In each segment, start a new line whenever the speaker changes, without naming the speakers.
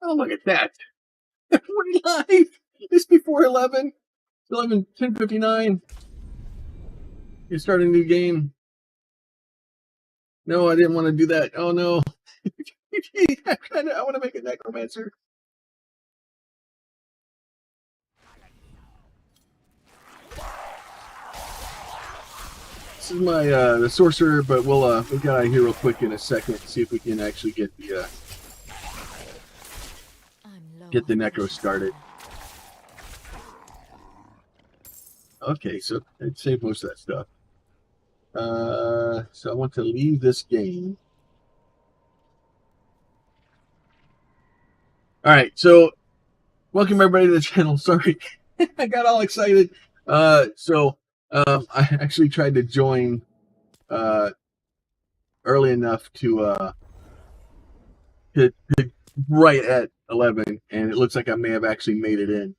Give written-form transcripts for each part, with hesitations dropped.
Oh, look at that. We're live. It's before 11. 10:59. You start a new game. No, I didn't want to do that. Oh, no. I want to make a Necromancer. This is my the sorcerer, but we'll get out of here real quick in a second. See if we can actually get the necro started. Okay, so I'd save most of that stuff. So I want to leave this game. All right, so welcome everybody to the channel. Sorry, I got all excited. I actually tried to join early enough to right at 11, and it looks like I may have actually made it in.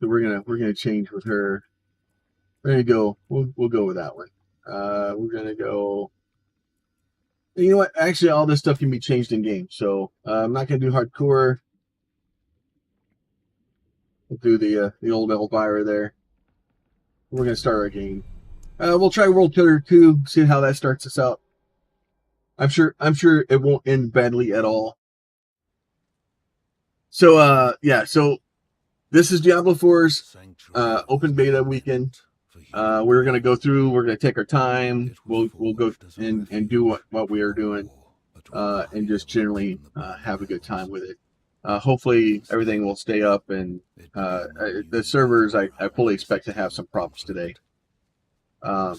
So we're gonna change with her. We're gonna go. We'll go with that one. We're gonna go. You know what? Actually, all this stuff can be changed in game. So I'm not gonna do hardcore. We'll do the old Elvira there. We're gonna start our game. We'll try World Killer 2. See how that starts us out. I'm sure it won't end badly at all. So yeah. So this is Diablo 4's open beta weekend. We're going to go through. We're going to take our time. We'll go and do what we are doing, and just generally have a good time with it. Hopefully everything will stay up, and the servers I fully expect to have some problems today. I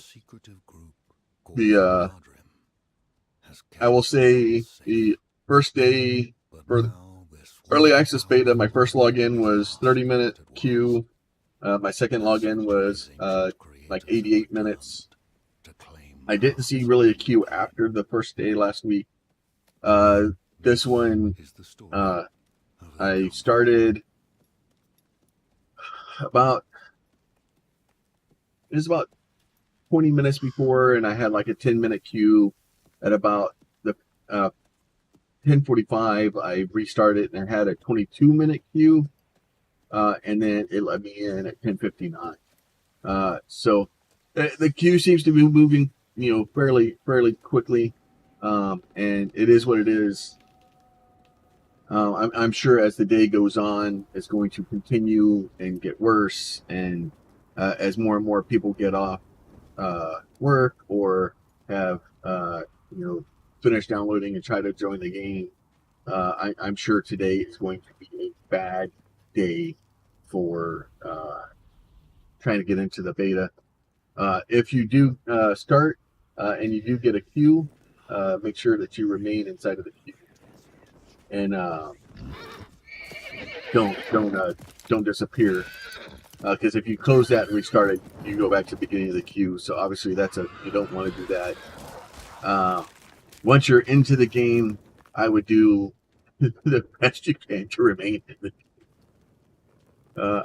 will say the first day for early access beta, my first login was 30-minute queue. My second login was like 88 minutes. I didn't see really a queue after the first day last week. This one, I started about 20 minutes before, and I had like a 10-minute queue. At about the 10:45, I restarted and I had a 22-minute queue. And then it let me in at 10:59. So the queue seems to be moving, fairly quickly, and it is what it is. I'm sure as the day goes on, it's going to continue and get worse, and as more and more people get off work or have finished downloading and try to join the game, I'm sure today is going to be a bad day for trying to get into the beta. If you do start and you do get a queue, make sure that you remain inside of the queue, and don't disappear, because if you close that and restart it, you go back to the beginning of the queue. So obviously you don't want to do that. Once you're into the game, I would do the best you can to remain in the game.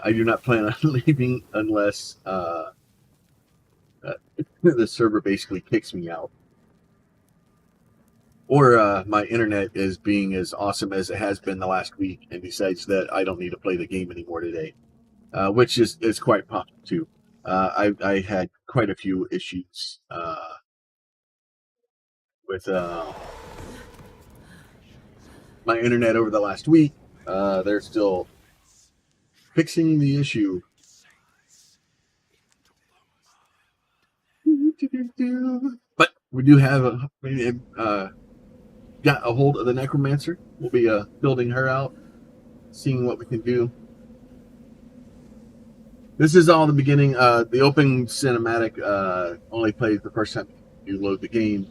I do not plan on leaving unless the server basically kicks me out, or my internet is being as awesome as it has been the last week and decides that I don't need to play the game anymore today, which is quite possible too. I had quite a few issues with my internet over the last week. They're still fixing the issue. But we do have got a hold of the Necromancer. We'll be building her out, seeing what we can do. This is all the beginning. The open cinematic only plays the first time you load the game.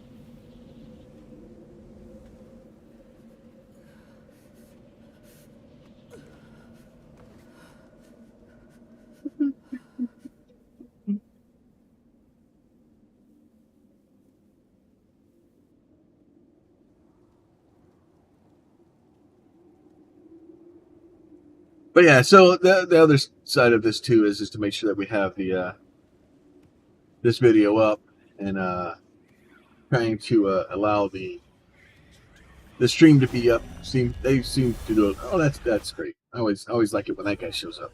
But yeah, so the other side of this too is just to make sure that we have the this video up, and trying to allow the the stream to be up. They seem to do it. Oh, that's great. I always like it when that guy shows up.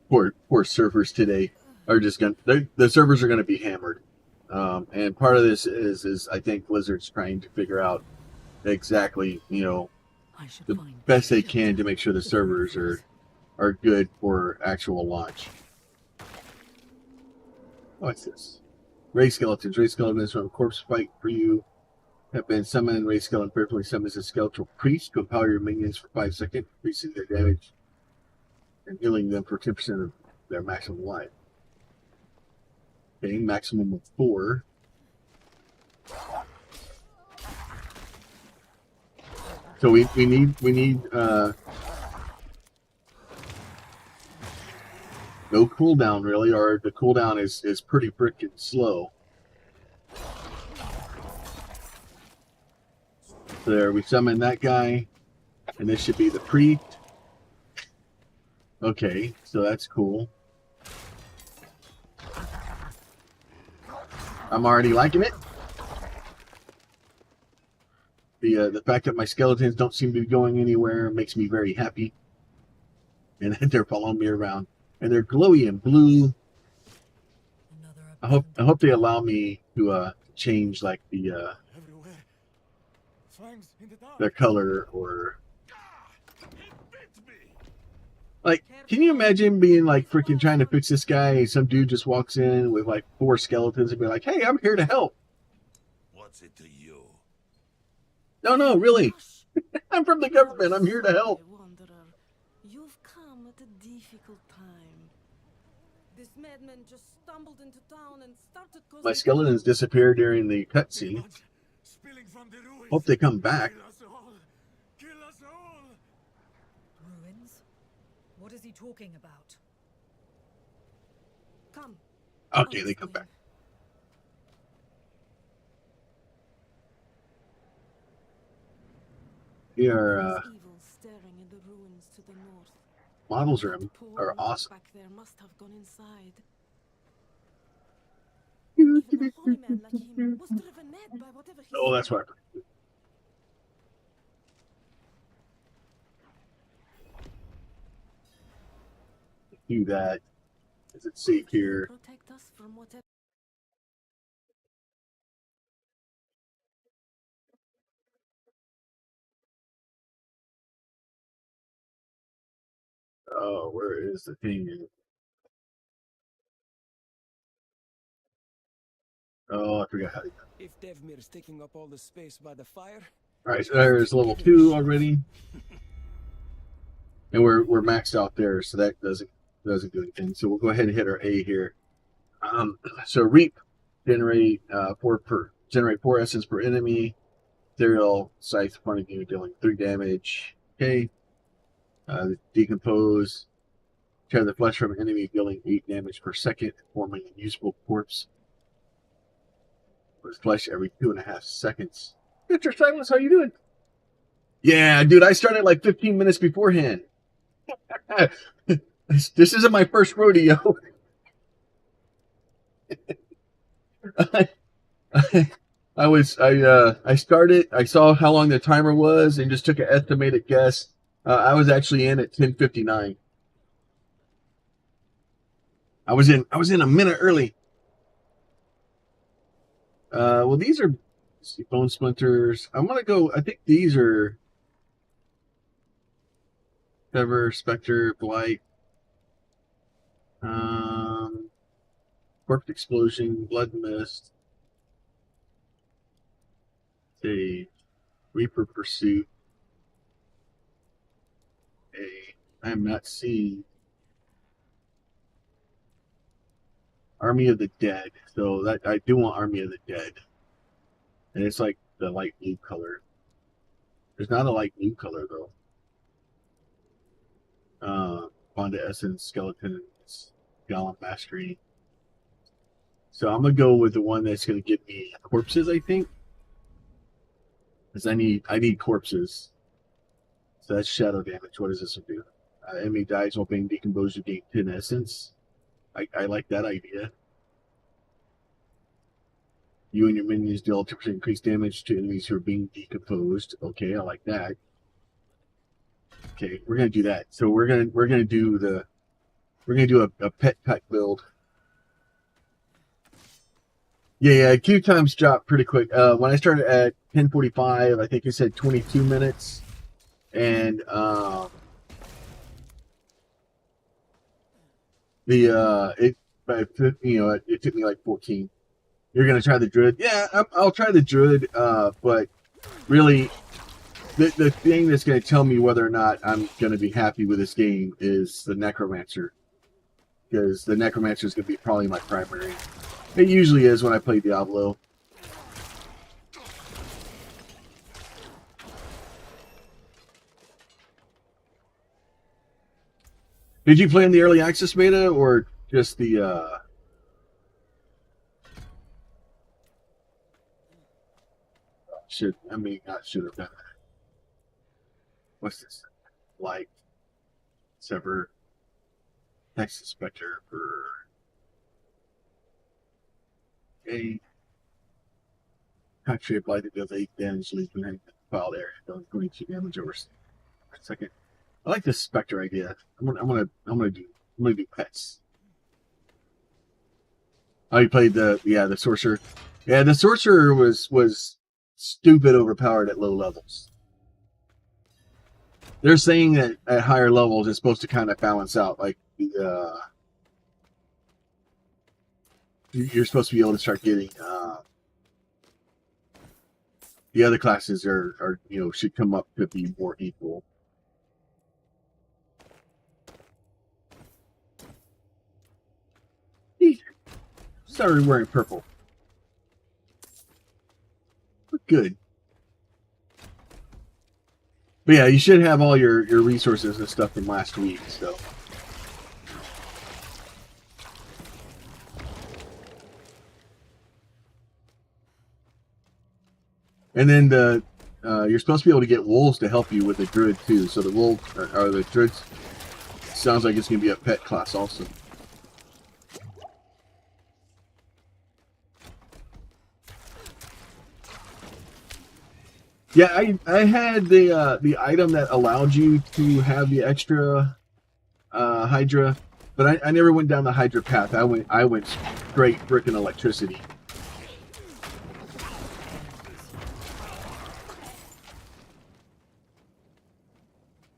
Poor servers today are just gonna. The servers are gonna be hammered, and part of this is I think Blizzard's trying to figure out exactly the best they can to make sure the servers are good for actual launch. What's this? Ray skeletons. Ray skeletons from a corpse fight for you. Have been summoned. Ray skeleton perfectly summons a skeletal priest. Go power your minions for 5 seconds, increasing their damage and healing them for 10% of their maximum life. Okay, maximum of 4. So we need no cooldown really, or the cooldown is pretty freaking slow. So there, we summon that guy, and this should be the priest. Okay, so that's cool. I'm already liking it. The fact that my skeletons don't seem to be going anywhere makes me very happy. And they're following me around. And they're glowy and blue. I hope they allow me to change like their color or like, can you imagine being like freaking trying to fix this guy and some dude just walks in with like 4 skeletons and be like, hey, I'm here to help.
What's it to you?
No, really. I'm from the government. I'm here to help.
You've come at a difficult time. This madman just stumbled into town and started causing...
My skeletons disappear during the cutscene. Hope they come back.
Kill us all.
Ruins? What is he talking about?
Come.
Okay, they come back. Here,
Evil staring in the ruins to the north.
models are awesome.
Back there must have gone inside. Even a holy man like him was driven mad by whatever he
Oh,
saw.
that's right. Do that. Is it safe here?
Protect us from whatever.
Oh, where is the thing? Oh, I forgot how to.
If Devmir's taking up all the space by the fire.
Alright, so there's level 2 already. And we're maxed out there, so that doesn't do anything. So we'll go ahead and hit our A here. So reap, generate 4 essence per enemy. Ethereal scythe in front of you, dealing 3 damage. Okay. Decompose, tear the flesh from an enemy, dealing 8 damage per second, forming a usable corpse. With flesh every 2.5 seconds. Mr. Silence, how you doing? Yeah, dude, I started like 15 minutes beforehand. This isn't my first rodeo. I started, I saw how long the timer was and just took an estimated guess. I was actually in at 10:59. I was in a minute early. Well, these are bone splinters. I'm gonna go. I think these are Fever, Spectre, Blight, Corpse Explosion, Blood Mist, a Reaper Pursuit. I am not seeing Army of the Dead, so that I do want Army of the Dead, and it's like the light blue color. There's not a light blue color though. Fonda Essence, Skeletons, Gallant Mastery. So I'm gonna go with the one that's gonna give me corpses, I think, because I need corpses. So that's shadow damage. What does this one do? Enemy dies while being decomposed. You gain 10 essence. I like that idea. You and your minions deal 2% increased damage to enemies who are being decomposed. Okay, I like that. Okay, we're gonna do that. So we're gonna do a pet build. Yeah, queue times dropped pretty quick. When I started at 10:45, I think it said 22 minutes, and it took me like 14. You're gonna try the druid? Yeah, I'll try the druid. But really, the thing that's gonna tell me whether or not I'm gonna be happy with this game is the necromancer, because the necromancer is gonna be probably my primary. It usually is when I play Diablo. Did you play in the early access beta or just the not should have done that. What's this? Like sever text inspector for a country applied that does 8 damage leaves behind the file area. Does 22 damage over a second. I like this specter idea. I'm gonna do pets. Oh, you played the sorcerer. Yeah, the sorcerer was stupid overpowered at low levels. They're saying that at higher levels it's supposed to kind of balance out. Like you're supposed to be able to start getting the other classes are should come up to be more equal. Started wearing purple. Good. But yeah, you should have all your resources and stuff from last week, so. And then you're supposed to be able to get wolves to help you with the druid too. So the wolves or the druids sounds like it's gonna be a pet class also. Yeah, I had the item that allowed you to have the extra Hydra, but I never went down the Hydra path. I went straight frickin' electricity.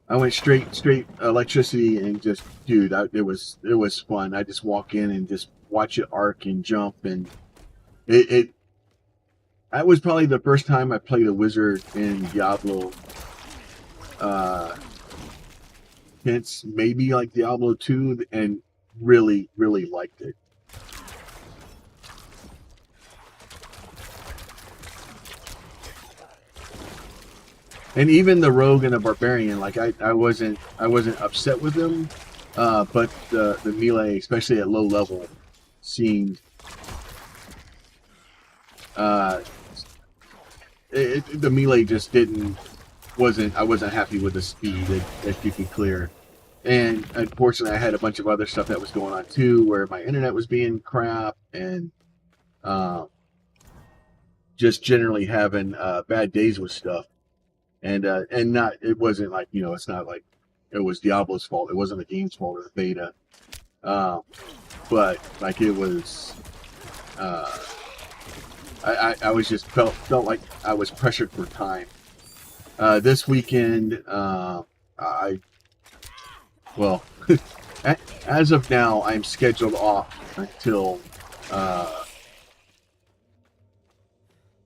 I went straight electricity and just, dude, it was fun. I just walk in and just watch it arc and jump, and that was probably the first time I played a wizard in Diablo. Since maybe like Diablo 2, and really liked it. And even the rogue and the barbarian, like I wasn't upset with them, but the melee, especially at low level, seemed the melee just I wasn't happy with the speed that you can clear. And unfortunately I had a bunch of other stuff that was going on too, where my internet was being crap, and just generally having bad days with stuff. And it wasn't like, it's not like it was Diablo's fault. It wasn't the game's fault or the beta. But like it was I was just felt like I was pressured for time. This weekend, as of now, I'm scheduled off until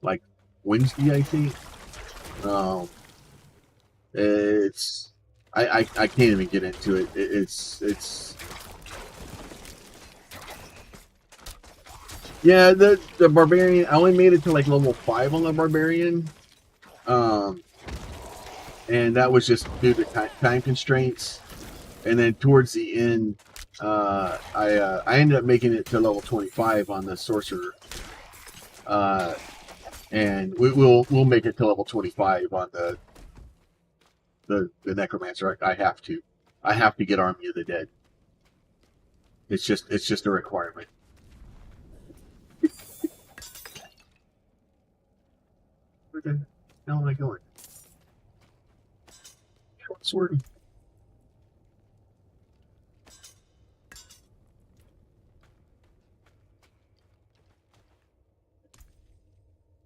like Wednesday, I think. I can't even get into it. It's yeah, the barbarian, I only made it to like level 5 on the barbarian, and that was just due to time constraints. And then towards the end, I ended up making it to level 25 on the sorcerer, and we'll make it to level 25 on the necromancer. I have to get Army of the Dead. It's just a requirement. Where the hell am I going? Short sword.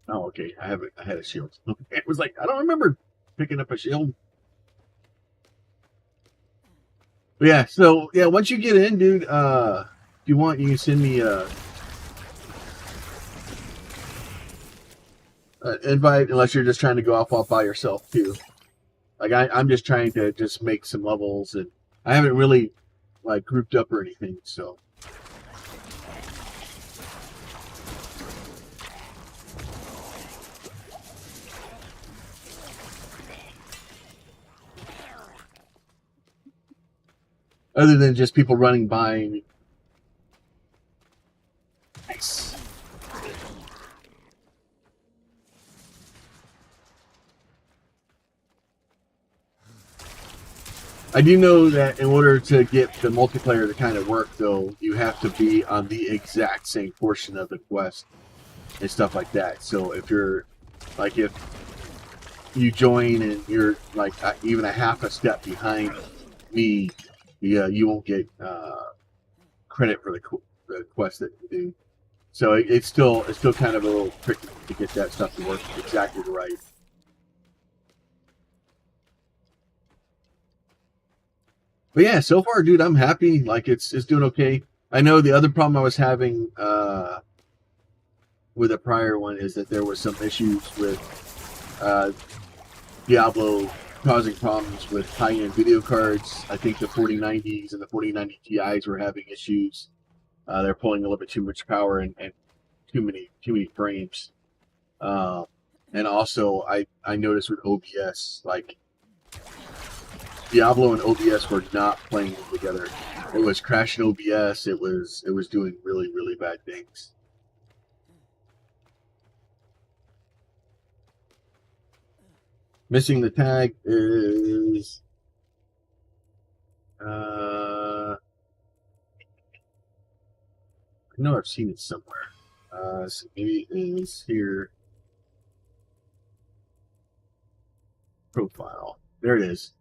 Oh, okay. I had a shield. It was like I don't remember picking up a shield. But yeah, so yeah, once you get in, dude, if you want, you can send me invite unless you're just trying to go off all by yourself too. Like I'm just trying to just make some levels, and I haven't really like grouped up or anything. So other than just people running by me. Nice. I do know that in order to get the multiplayer to kind of work, though, you have to be on the exact same portion of the quest and stuff like that. So if you're, like, if you join and you're, like, even a half a step behind me, yeah, you won't get credit for the quest that you do. So it's still kind of a little tricky to get that stuff to work exactly right. But yeah, so far, dude, I'm happy. Like it's doing okay. I know the other problem I was having with a prior one is that there was some issues with Diablo causing problems with high-end video cards. I think the 4090s and the 4090 Ti's were having issues. They're pulling a little bit too much power and too many frames. And also, I noticed with OBS, like Diablo and OBS were not playing together. It was crashing OBS. It was doing really bad things. Missing the tag is I know I've seen it somewhere. So maybe it is here. Profile. There it is.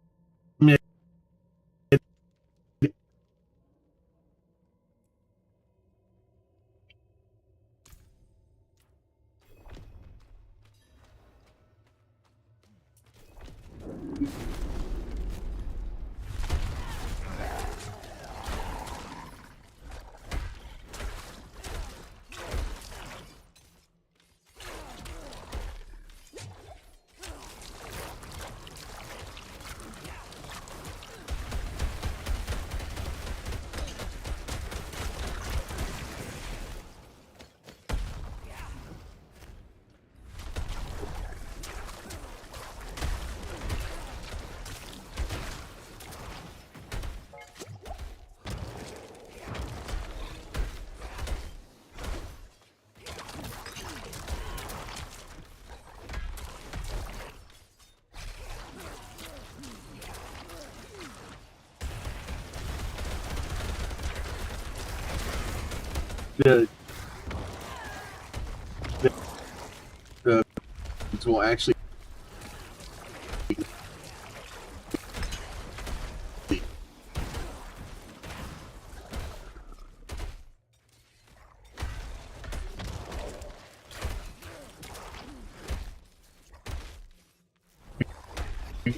The the will actually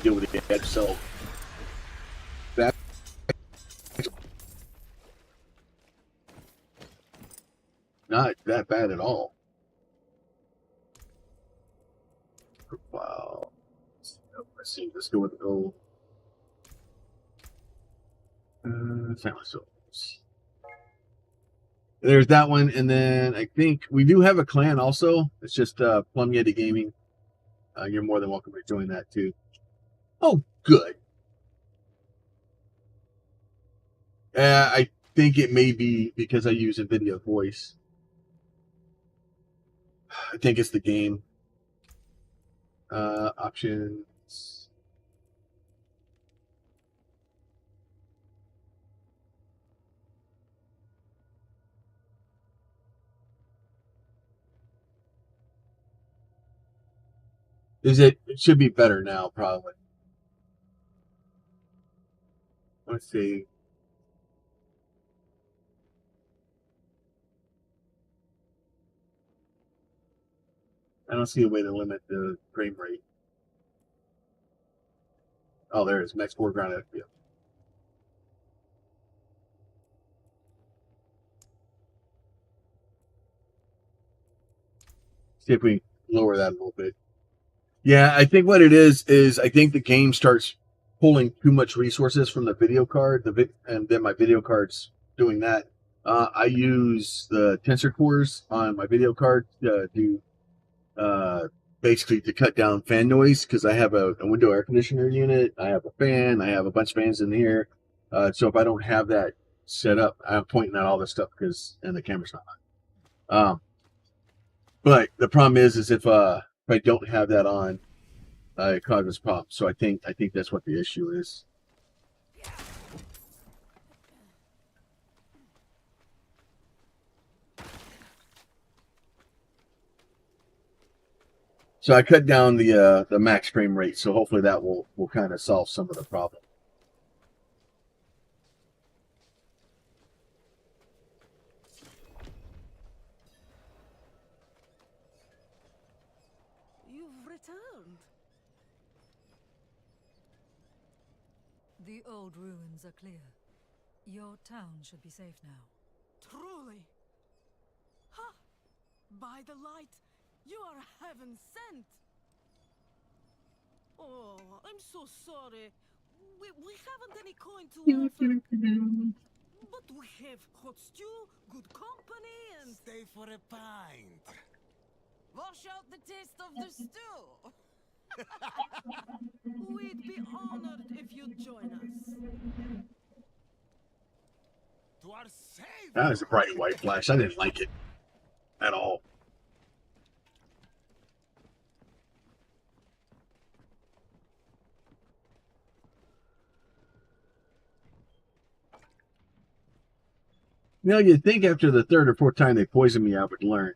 deal with the edge. So that's not that bad at all. Wow. Let's see. Let's go with the gold. Silent Souls. There's that one, and then I think we do have a clan also. It's just PlumYeti Gaming. You're more than welcome to join that too. Oh, good. I think it may be because I use NVIDIA voice. I think it's the game. Options. It should be better now, probably. Let's see. I don't see a way to limit the frame rate. Oh, there it is. Max foreground FPS. See if we lower that a little bit. Yeah, I think what it is I think the game starts pulling too much resources from the video card, and then my video card's doing that. I use the tensor cores on my video card to do basically to cut down fan noise because I have a window air conditioner unit, I have a fan, I have a bunch of fans in here. So if I don't have that set up, I'm pointing at all this stuff and the camera's not on. But the problem is if I don't have that on, it causes problems. So I think that's what the issue is. So I cut down the max frame rate. So hopefully that will kind of solve some of the problem.
You've returned.
The old ruins are clear. Your town should be safe now.
Truly. Ha! By the light, you are heaven sent. Oh, I'm so sorry. We haven't any coin to offer. But we have hot stew, good company, and...
Stay for a pint.
Wash out the taste of the stew. We'd be honored if you'd join us.
To our savior.
That was a bright white flash. I didn't like it at all. You know, you'd think after the third or fourth time they poisoned me, I would learn.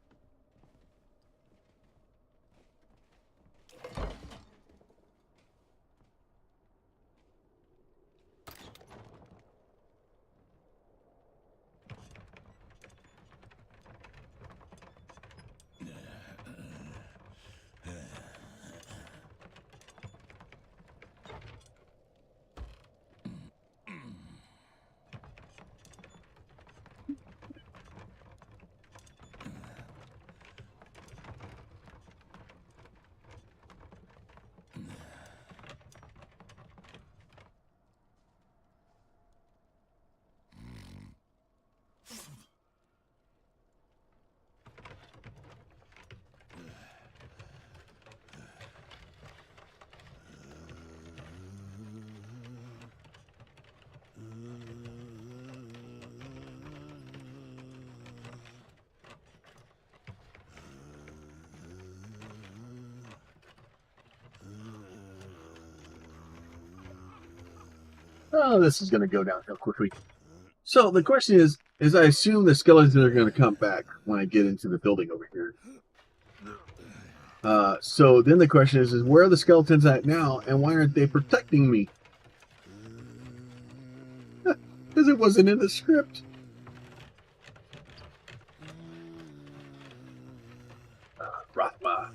Oh, this is going to go downhill quickly. So the question is I assume the skeletons are going to come back when I get into the building over here. So then the question is where are the skeletons at now, and why aren't they protecting me? Because it wasn't in the script. Rathma.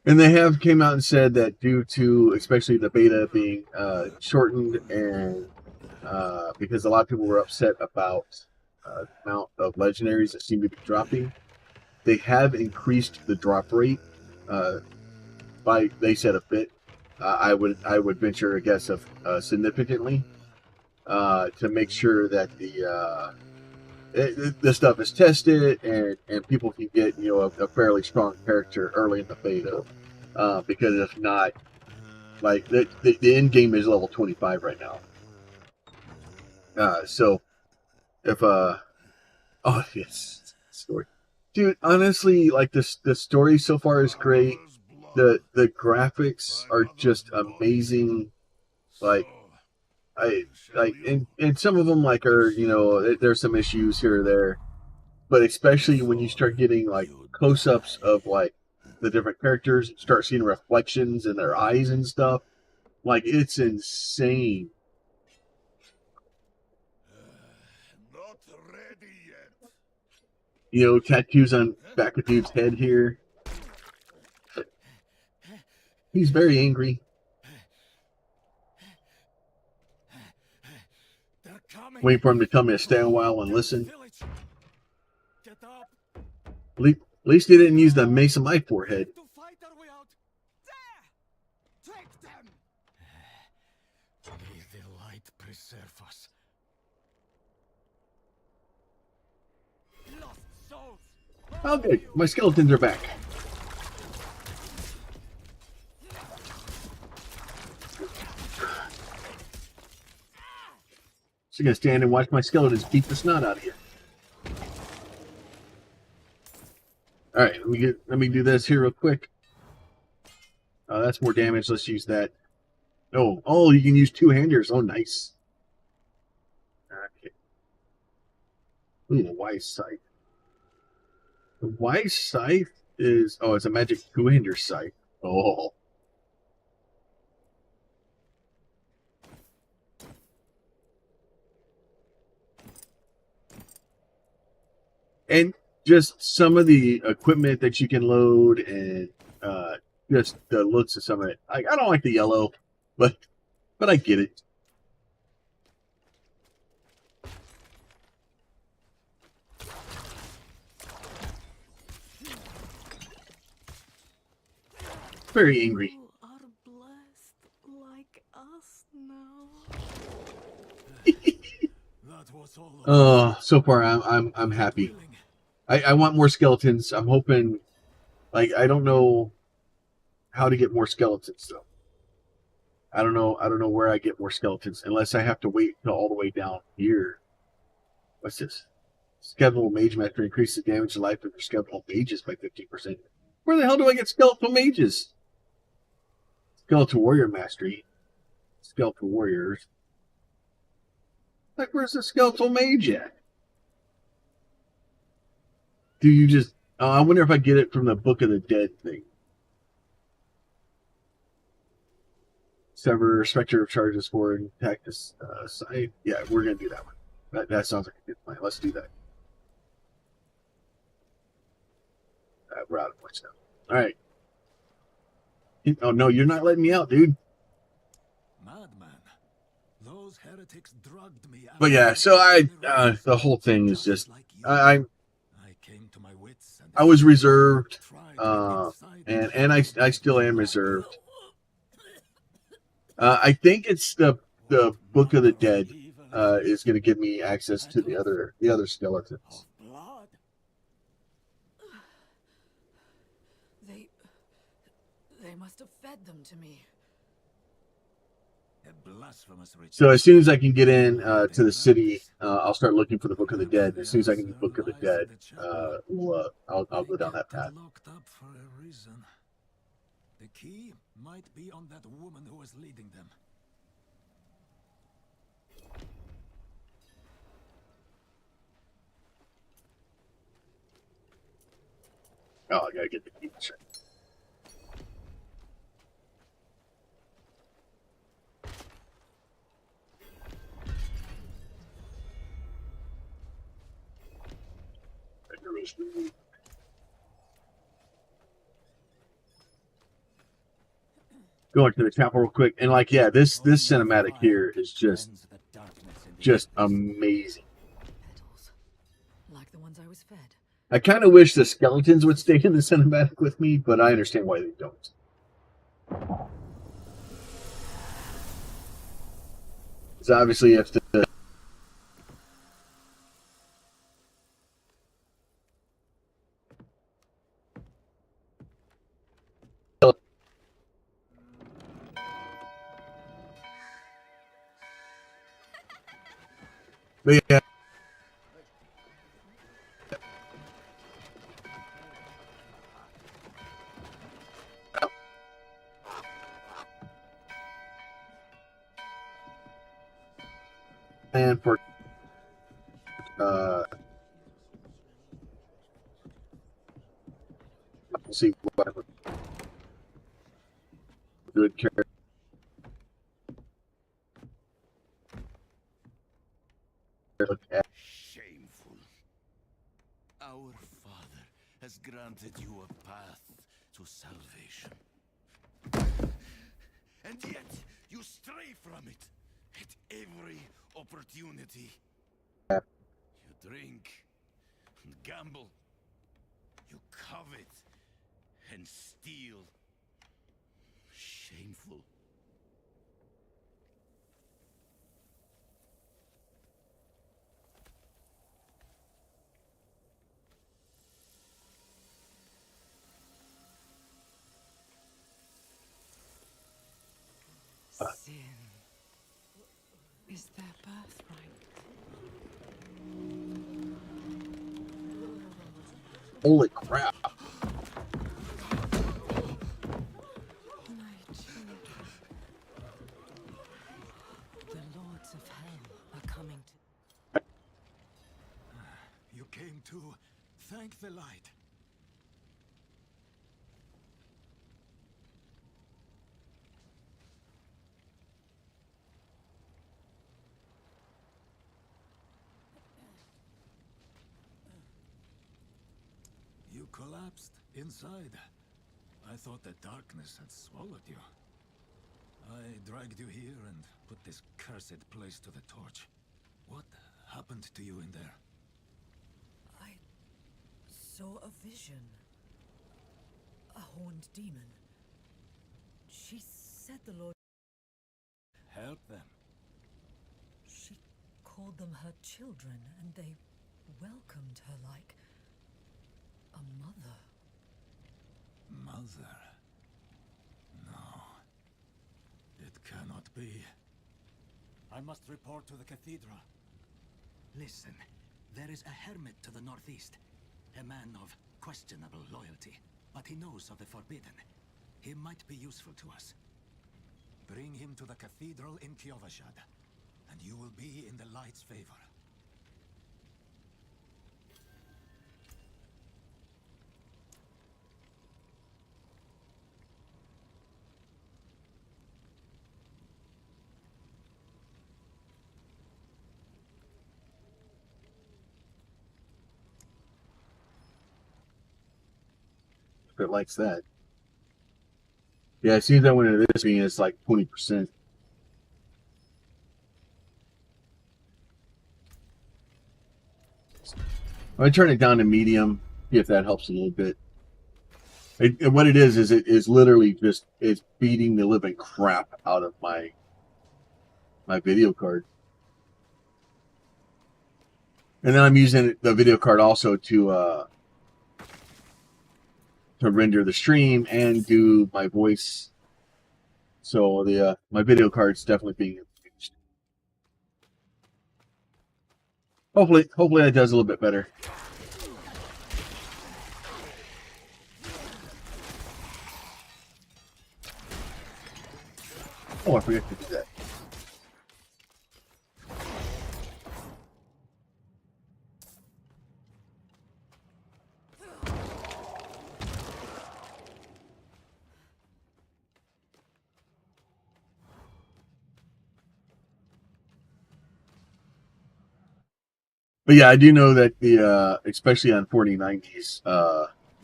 And they have came out and said that due to especially the beta being shortened and because a lot of people were upset about the amount of legendaries that seem to be dropping, they have increased the drop rate by, they said, a bit. I would venture a guess of significantly to make sure that the stuff is tested and people can get a fairly strong character early in the beta, because if not, like the end game is level 25 right now. So if oh yes, story, dude, honestly, like the story so far is great. The graphics are just amazing. Like and some of them like are there's some issues here or there, but especially when you start getting like close-ups of like the different characters, start seeing reflections in their eyes and stuff. Like it's insane.
Not ready yet.
You know, tattoos on back of dude's head here. He's very angry.
They're coming.
Waiting for him to tell me to stay a while and listen.
Village. Get up.
At least he didn't use the mace on my forehead.
To fight our way out. There. Take them. May the light preserve us. Lost souls.
Oh, good. My skeletons are back. So you're gonna stand and watch my skeletons beat the snot out of you. All right, let me do this here real quick. That's more damage. Let's use that. Oh, you can use two-handers. Oh, nice. Okay. Ooh, the wise scythe. The wise scythe is it's a magic two-hander scythe. Oh. And just some of the equipment that you can load, and just the looks of some of it. I don't like the yellow, but I get it. Very angry.
You are blessed like us now.
That was all.
So far I'm happy. I want more skeletons. I'm hoping, like, I don't know how to get more skeletons though. I don't know where I get more skeletons unless I have to wait till all the way down here. What's this? Skeletal Mage Master increases the damage and life of your skeletal mages by 15%. Where the hell do I get skeletal mages? Skeletal Warrior Mastery. Skeletal Warriors. Like, where's the skeletal mage at? Do you just... I wonder if I get it from the Book of the Dead thing. Sever Spectre of Charges for and attack this side. Yeah, we're going to do that one. That sounds like a good plan. Let's do that. We're out of points now. All right. Oh, no, you're not letting me out, dude.
Madman. Those heretics drugged me.
But yeah, so the whole thing is just... I
came to my wits and
I was reserved, and I still am reserved. I think it's the Book of the Dead is going to give me access to the other skeletons.
blood.
They must have fed them to me.
A blasphemous ritual.
So as soon as I can get in to the city, I'll start looking for the Book of the Dead. As soon as I can get the Book of the Dead, I'll go down that path.
Locked up for a reason. The key might be on that woman who was leading them.
Oh, I gotta get the key. Check. Going to the chapel real quick, and like, yeah, this cinematic here is just amazing.
Petals. Like the ones I was fed.
I kind of wish the skeletons would stay in the cinematic with me, but I understand why they don't. Because obviously, if the but yeah. And for good character.
Shameful. Our Father has granted you a path to salvation. And yet, you stray from it at every opportunity. You drink and gamble. You covet and steal. Shameful.
Sin is their birthright.
Holy crap.
My children. The lords of hell are coming to...
You came to thank the light. You collapsed inside. I thought the darkness had swallowed you. I dragged you here and put this cursed place to the torch. What happened to you in there?
I saw a vision. A horned demon. She said the Lord...
Help them.
She called them her children, and they welcomed her like a mother.
Mother? No. It cannot be.
I must report to the cathedral. Listen, there is a hermit to the northeast. A man of questionable loyalty, but he knows of the forbidden. He might be useful to us.
Bring him to the cathedral in Kyovashad, and you will be in the light's favor.
If it likes that. Yeah, it seems that when it is being, it's like 20%. I turn it down to medium, see if that helps a little bit. What it is it is literally just it's beating the living crap out of my video card. And then I'm using the video card also to render the stream and do my voice. So the my video card's definitely being used. Hopefully that does a little bit better. Oh, I forgot to do that. But yeah, I do know that the especially on 4090s,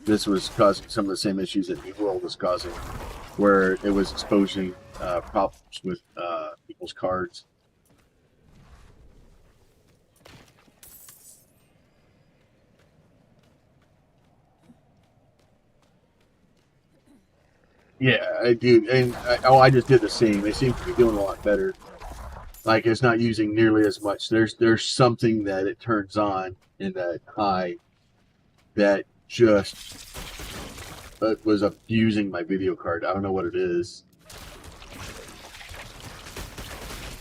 this was causing some of the same issues that New World was causing, where it was exposing problems with people's cards. Yeah, I do, and I just did the same. They seem to be doing a lot better. Like it's not using nearly as much. There's something that it turns on in that high that just was abusing my video card. I don't know what it is,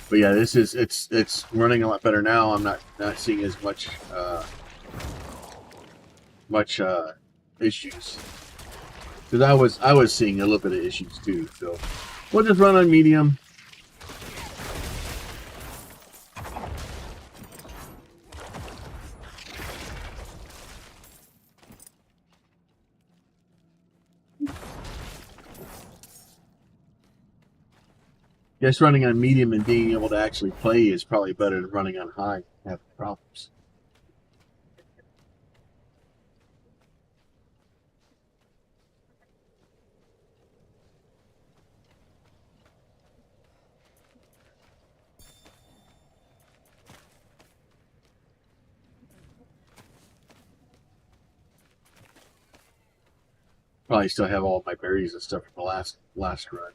but yeah, this is it's running a lot better now. I'm not seeing as much issues, because I was seeing a little bit of issues too. So we'll just run on medium. Guess running on medium and being able to actually play is probably better than running on high and having problems. Probably still have all my berries and stuff from the last run.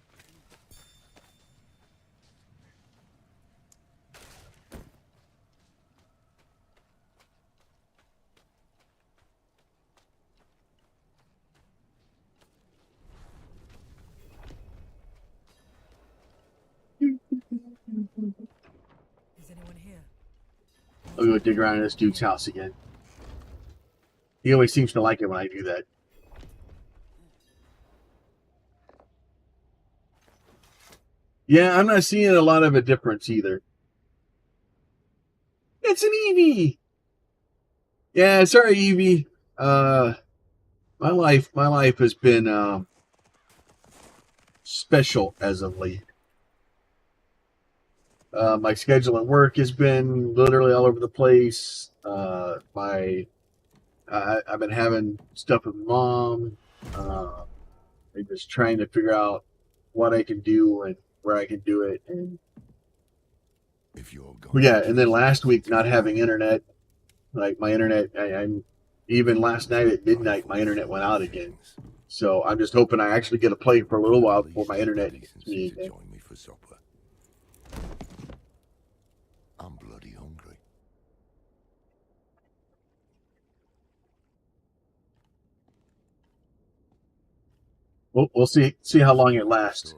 Is anyone here?
I'll go dig around in this dude's house again. He always seems to like it when I do that. Yeah, I'm not seeing a lot of a difference either. It's an Eevee. Yeah, sorry, Eevee. My life has been special as of late. My schedule at work has been literally all over the place. I've been having stuff with Mom. I'm just trying to figure out what I can do and where I can do it. And
If you're
yeah, and then last week not having internet, like my internet, I'm even last night at midnight my internet went out again. So I'm just hoping I actually get to play for a little while before my internet hits me again.
Join me for supper. I'm bloody hungry.
We'll see how long it lasts.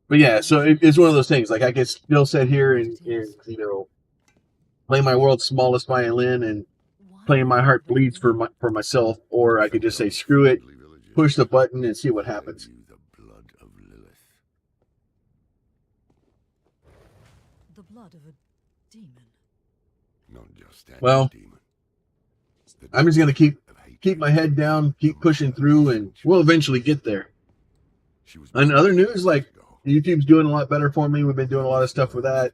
But yeah, so it's one of those things. Like I could still sit here and play my world's smallest violin and play My Heart Bleeds for myself, or I could just say screw it, push the button and see what happens.
The blood of a demon.
Not just any
Well,
demon.
I'm just gonna keep my head down, keep pushing through, and we'll eventually get there. And other news, like YouTube's doing a lot better for me. We've been doing a lot of stuff with that.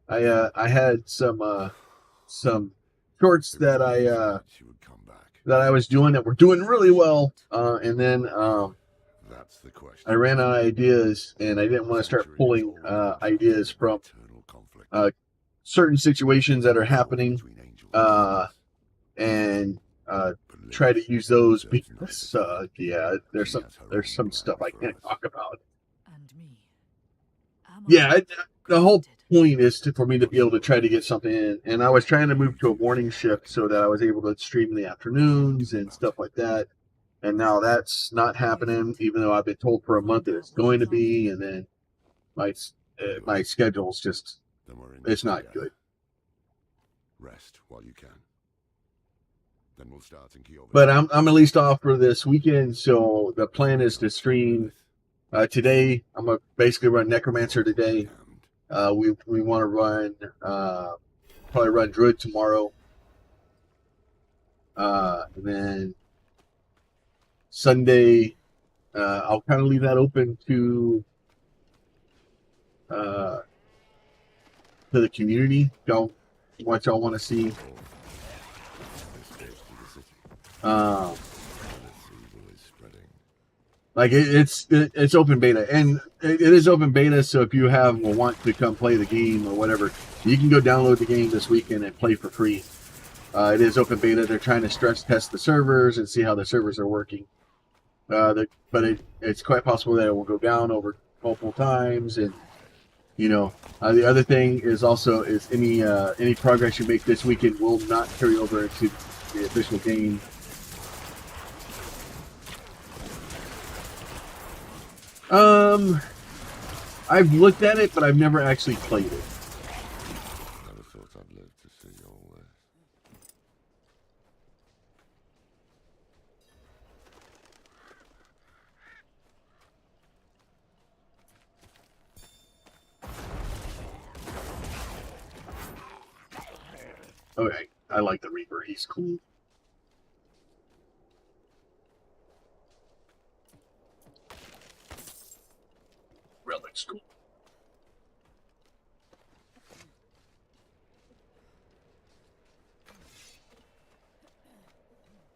I had some shorts that I was doing that were doing really well, and then I ran out of ideas, and I didn't want to start pulling ideas from certain situations that are happening, and try to use those because yeah, there's some stuff I can't talk about.
And me.
Yeah, the whole point is for me to be able to try to get something in, and I was trying to move to a morning shift so that I was able to stream in the afternoons and stuff like that. And now that's not happening, even though I've been told for a month that it's going to be, and then my schedule's just it's not good.
Rest while you can. Then we'll start in Kyoto.
But I'm at least off for this weekend, so the plan is to stream today. I'm gonna basically run Necromancer today. We want to run probably run Druid tomorrow, and then Sunday I'll kind of leave that open to the community. Go what y'all want to see. Like it's open beta, and it is open beta. So if you want to come play the game or whatever, you can go download the game this weekend and play for free. It is open beta. They're trying to stress test the servers and see how the servers are working. But it's quite possible that it will go down over multiple times, and the other thing is also any progress you make this weekend will not carry over into the official game. I've looked at it, but I've never actually played it.
Never thought I'd live to see your worst.
Okay, I like the Reaper. He's cool. school.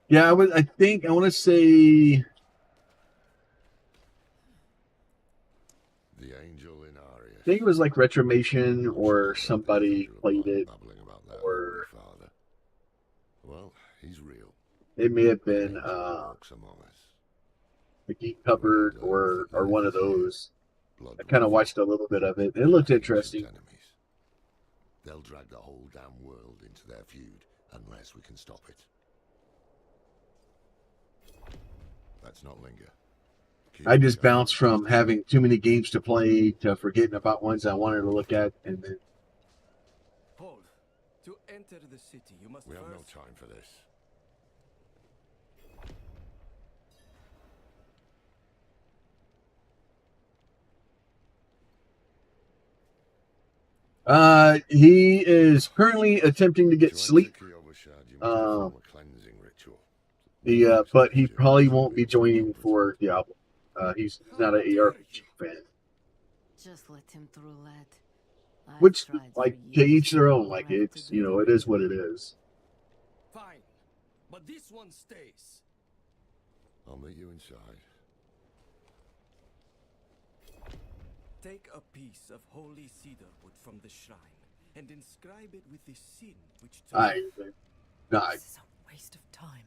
Yeah, I think I want to say
The angel in Arius.
I think it was like Retromation or somebody played it,
Babbling about their
or
holy father. Well, he's real.
it may have
An
been
angel walks among us.
the Geek Cupboard
We learned that
or one of
life here,
those.
blood
I kind of
will
watched
flow.
a little bit of it. It
Our
looked
ancient
interesting.
enemies. They'll drag the whole damn world into their feud unless we can stop it. Let's not linger. Keep
I just
going.
bounced from having too many games to play to forgetting about ones I wanted to look at, and then
Hold. To enter the city, you must
We have no
first...
time for this.
he is currently attempting to get
To
sleep.
enter Kiyobashad, you must perform a cleansing ritual.
But he probably won't be joining for Diablo. He's not an ARPG fan.
Just let him through, lad. I've
Which,
tried for
like, to
years
each their own.
to
Like,
correct
it's,
the
you know, it is what it is.
Fine. But this one stays.
I'll meet you inside.
Take a piece of holy cedar wood from the shrine and inscribe it with the sin which took...
I
This is a waste of time.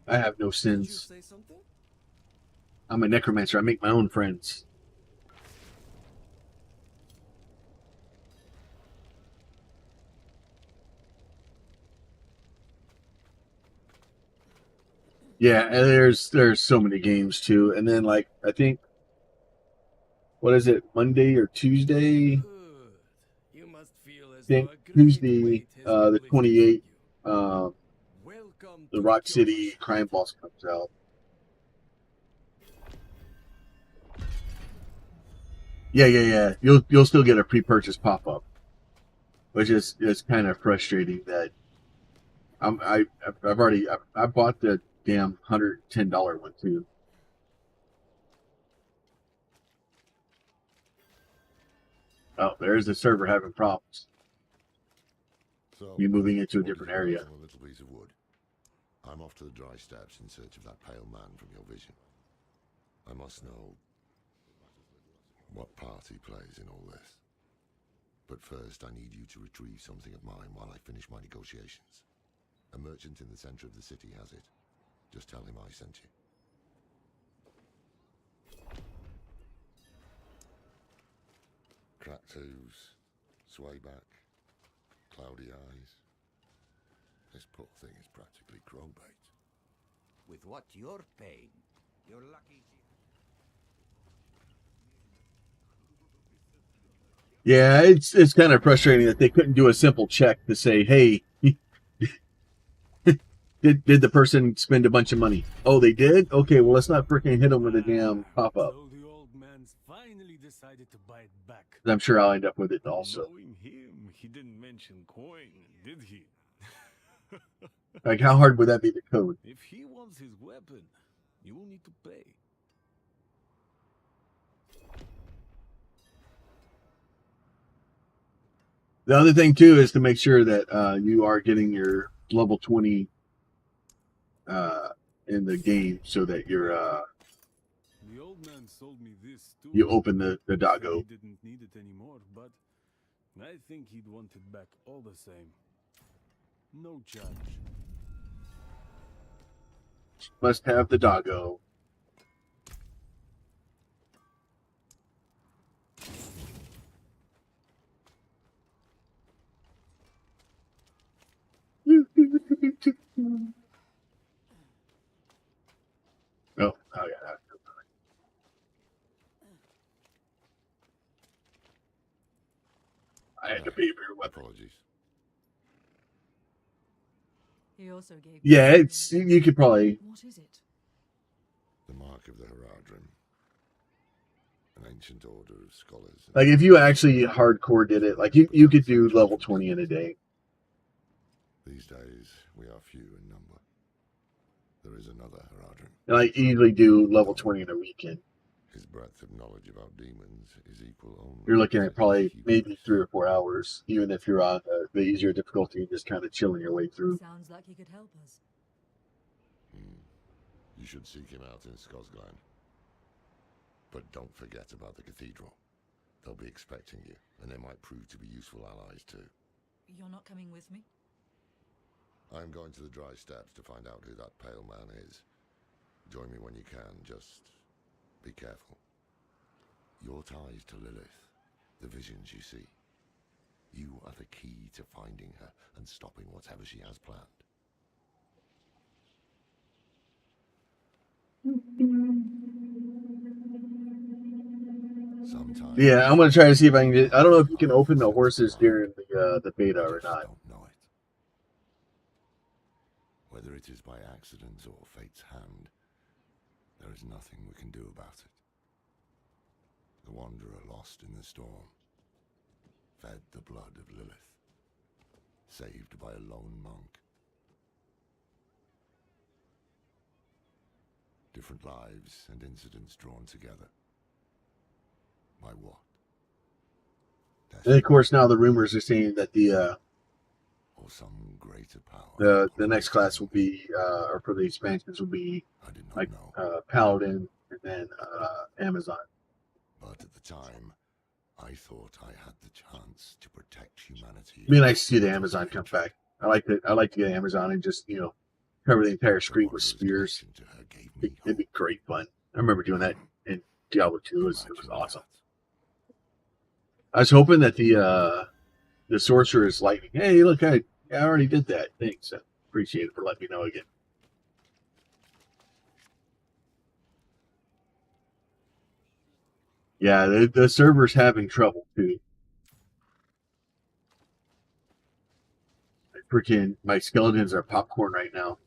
I have no
Did you
sins.
say something?
I'm a necromancer. I make my own friends. Yeah, and there's so many games too. And then, like, I think, what is it, Monday or Tuesday?
Good. You must feel as
I think
though a great
Tuesday,
weight has
the
been lifted
28th,
from you. Welcome
the
to
Rock
the
City
Kyobash.
Crime Boss comes out. Yeah. You'll still get a pre-purchase pop-up, which is kind of frustrating that I've already I bought the damn $110 one too. Oh, there's the server having problems.
So,
You moving into a
what
different
did you
area.
learn on a little piece of wood? I'm off to the dry steppes in search of that pale man from your vision. I must know what part he plays in all this. But first, I need you to retrieve something of mine while I finish my negotiations. A merchant in the center of the city has it. Just tell him I sent you. Cracked hooves, sway back, cloudy eyes. This poor thing is practically crow bait.
With what you're paying, you're lucky.
Yeah, it's kind of frustrating that they couldn't do a simple check to say, hey, did the person spend a bunch of money? Oh, they did? Okay, well, let's not freaking hit them with a damn pop-up.
So the old man's finally decided to buy it back.
I'm sure I'll end up with it also.
Knowing him, he didn't mention coin, did he?
Like, how hard would that be to code?
If he wants his weapon, you will need to pay.
The other thing too is to make sure that you are getting your level 20 in the game, so that you're
The old man sold me this too.
you open the
Said
doggo.
he didn't need it anymore, but I think he'd want it back all the same. No charge.
Must have the doggo. Oh yeah. I had to pay for your weapon.
Apologies.
He also gave
Yeah, it's you could probably.
What is it?
The mark of the Heradrim. An ancient order of scholars.
Like, if you actually hardcore did it, like you could do level 20 in a day.
These days, we are few in number. There is another Heradrim.
And I easily do level 20 in a weekend.
His breadth of knowledge about demons is equal only.
You're looking at
to
probably
his
maybe
hubris.
3 or 4 hours, even if you're on the easier difficulty and just kind of chilling your way through.
Sounds like he could help us.
You should seek him out in Skosglen. But don't forget about the cathedral. They'll be expecting you, and they might prove to be useful allies too.
You're not coming with me?
I'm going to the Dry Steppes to find out who that pale man is. Join me when you can, just be careful. Your ties to Lilith, the visions you see. You are the key to finding her and stopping whatever she has planned. Sometimes
Yeah, I'm gonna try to see if I can get. I don't know if you can open the horses during the beta or not.
don't know it. Whether it is by accident or fate's hand, there is nothing we can do about it. The wanderer lost in the storm, fed the blood of Lilith, saved by a lone monk. Different lives and incidents drawn together. By what?
And of course, now the rumors are saying that
Or some greater power.
the next class will be, or for the expansions will be
I did not
like
know.
Paladin and then Amazon.
But at the time, I thought I had the chance to protect humanity.
It'd be nice to see the Amazon come back. I like to get Amazon and just cover the entire screen with spears. It'd be great fun. I remember doing that in Diablo 2. It was awesome. I was hoping that the sorcerer's lightning. Hey, look, I already did that. Thanks. I appreciate it for letting me know again. Yeah, the server's having trouble too. My skeletons are popcorn right now.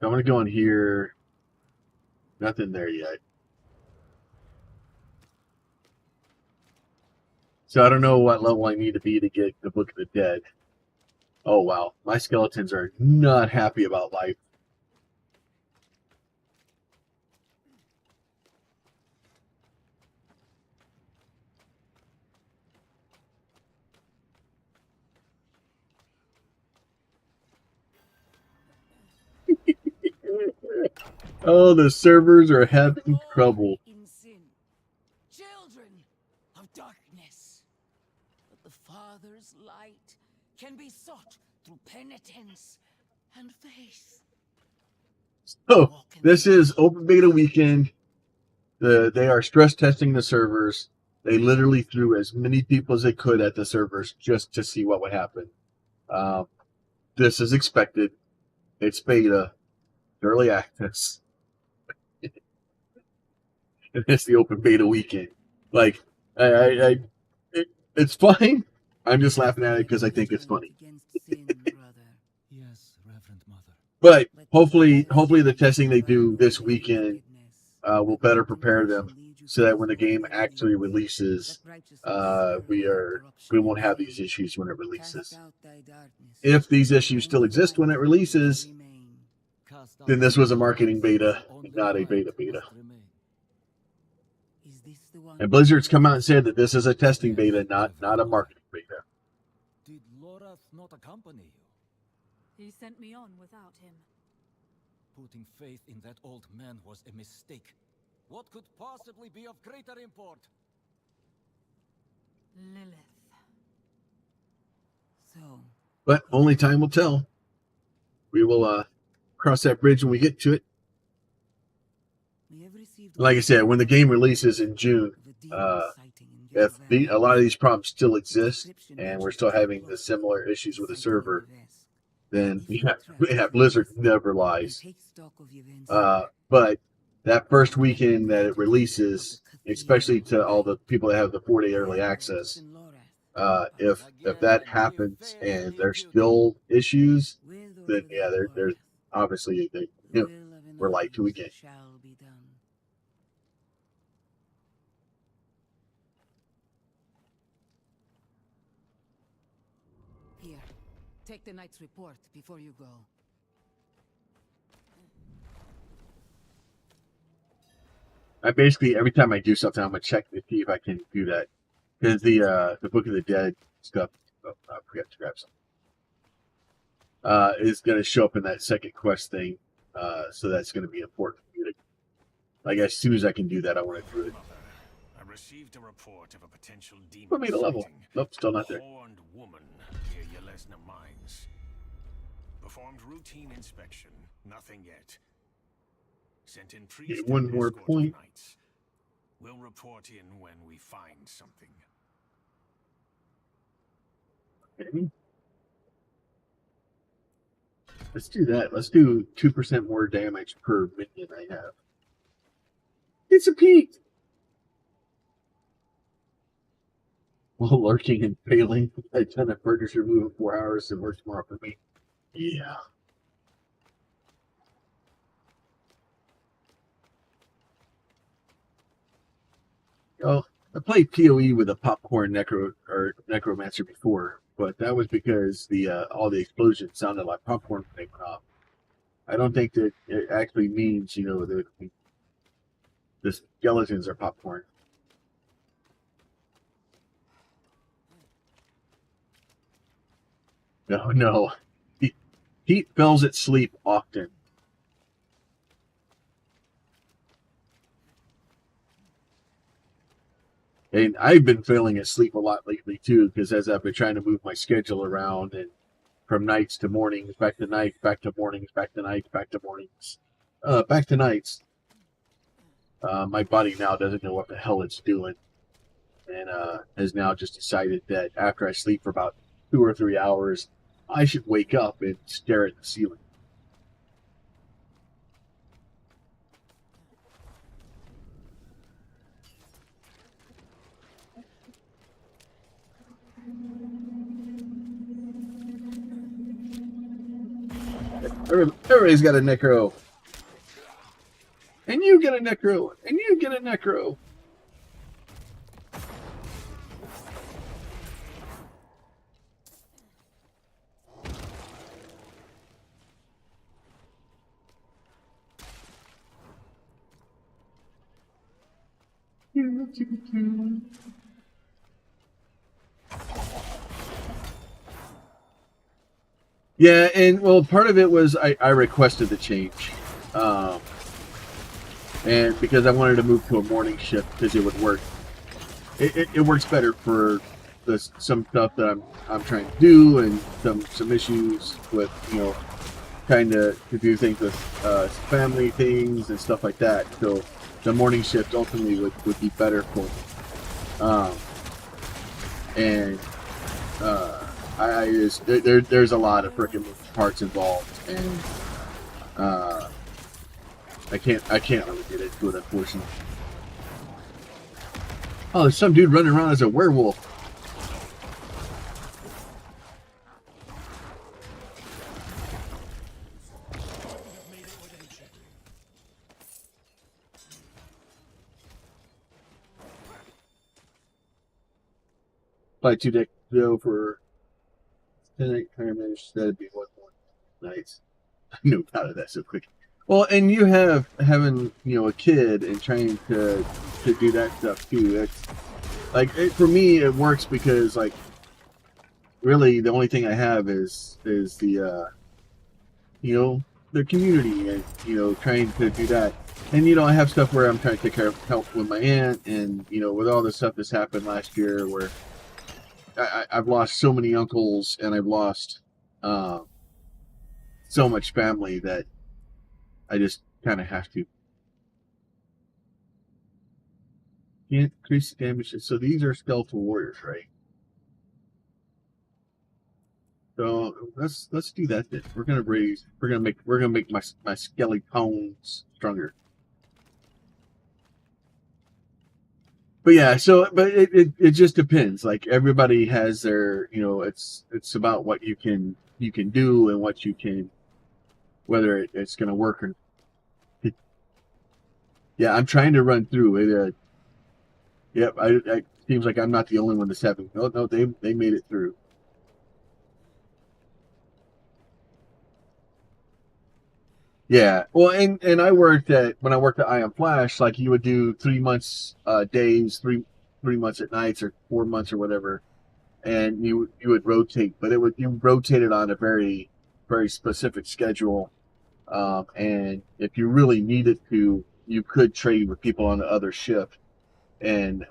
I'm gonna go in here. Nothing there yet. So I don't know what level I need to be to get the Book of the Dead. Oh wow, my skeletons are not happy about life. Oh, the servers are having trouble.
In sin, children of darkness. But the Father's light can be sought through penitence and faith.
Oh, this is open beta weekend. They are stress testing the servers. They literally threw as many people as they could at the servers just to see what would happen. This is expected. It's beta, early access. And it's the open beta weekend. Like, it's fine. I'm just laughing at it because I think it's funny.
Yes, Reverend Mother.
But hopefully the testing they do this weekend will better prepare them so that when the game actually releases, we won't have these issues when it releases. If these issues still exist when it releases, then this was a marketing beta, not a beta. And Blizzard's come out and said that this is a testing beta, not a marketing beta.
Did Lorath not accompany you?
He sent me on without him.
Putting faith in that old man was a mistake. What could possibly be of greater import?
Lilith.
So,
But only time will tell. We will cross that bridge when we get to it. Like I said, when the game releases in June, if a lot of these problems still exist and we're still having the similar issues with the server, then Blizzard never lies. But that first weekend that it releases, especially to all the people that have the 4-day early access, if that happens and there's still issues, then yeah, there's obviously we're lied to again.
Here, Take the knight's report before you go.
I basically, every time I do something, I'm gonna check to see if I can do that. Because the Book of the Dead stuff, oh, I forgot to grab some. Is gonna show up in that second quest thing. So that's gonna be important for me to, like, as soon as I can do that, I want to do it.
I received a report of a potential demon
Put me to level.
sighting.
Nope, still not there.
A horned woman near Yelesna Mines. Performed routine inspection. Nothing yet. Sent in priest
Get one
and
more
escort of
point.
knights. We'll report in when we find something.
Okay. Let's do that. Let's do 2% more damage per minion I have. It's a peak! While lurking and failing, a ton of furniture move in 4 hours and work tomorrow for me. Yeah. Oh, I played PoE with a popcorn necromancer before, but that was because the all the explosions sounded like popcorn when they went off. I don't think that it actually means, you know, the skeletons are popcorn. No. He falls asleep often. And I've been falling asleep a lot lately too, because as I've been trying to move my schedule around and from nights to mornings, back to nights, back to mornings, back to nights, back to mornings, back to nights. My body now doesn't know what the hell it's doing, and has now just decided that after I sleep for about 2 or 3 hours, I should wake up and stare at the ceiling. Everybody's got a necro. And you get a necro. And you get a necro. Yeah, and well, part of it was I requested the change, and because I wanted to move to a morning shift because it would work. It works better for some stuff that I'm trying to do, and some issues with, you know, trying to do things with family things and stuff like that. So the morning shift ultimately would be better for me. And I just there's a lot of freaking parts involved, and I can't really get into it, unfortunately. Oh, there's some dude running around as a werewolf. Buy 2 deck go for 10 nightmarish. That'd be 1 more. Nice. I knew out of that so quick. Well, and you having, you know, a kid and trying to do that stuff too. That's like for me it works because, like, really the only thing I have is the you know, the community, and, you know, trying to do that. And, you know, I have stuff where I'm trying to take care of help with my aunt, and, you know, with all the stuff that's happened last year where I've lost so many uncles, and I've lost so much family that I just kind of have to. Can't increase the damage. So these are skeletal warriors, right? So let's do that then. We're gonna make my skeletons stronger. But yeah, so but it just depends. Like, everybody has their, you know, it's about what you can do and what you can, whether it's gonna work or. Yeah, I'm trying to run through it. Yep, I seems like I'm not the only one that's having. Oh no, they made it through. Yeah. Well, and I worked at when I worked at Ion Flash, like you would do 3 months days, three months at nights, or 4 months or whatever, and you would rotate, but it would you rotated on a very specific schedule. And if you really needed to, you could trade with people on the other shift, and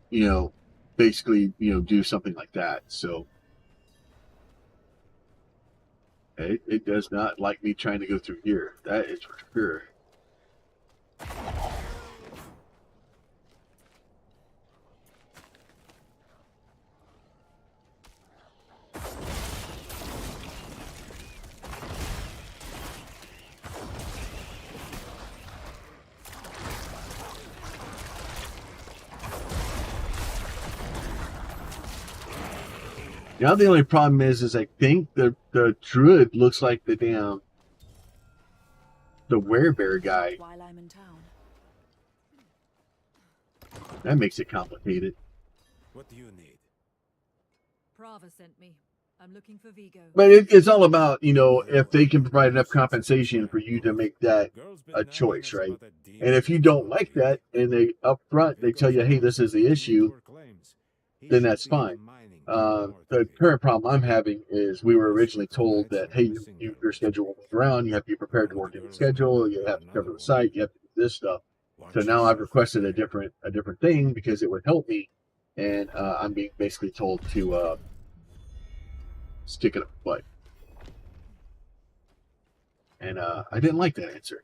you know, basically, do something like that. So it does not like me trying to go through here. That is for sure. Now the only problem is I think the druid looks like the werebear guy.
While I'm in town.
That makes it complicated.
What do you need?
Prava sent me. I'm looking for Vigo.
But it's all about, if they can provide enough compensation for you to make that a choice, right? And if you don't like that, and they up front they tell you, hey, this is the issue, then that's fine. The current problem I'm having is we were originally told that, hey, your schedule will move around. You have to be prepared to work in the schedule. You have to cover the site. You have to do this stuff. So now I've requested a different thing because it would help me, and I'm being basically told to stick it up my butt. And I didn't like that answer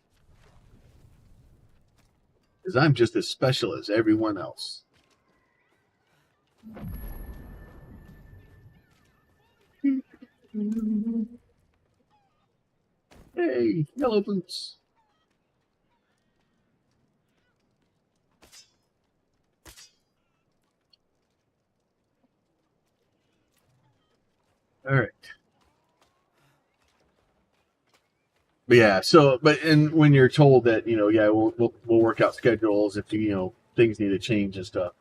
because I'm just as special as everyone else. Hey, yellow boots. All right. But yeah, and when you're told that, yeah, we'll work out schedules if things need to change and stuff.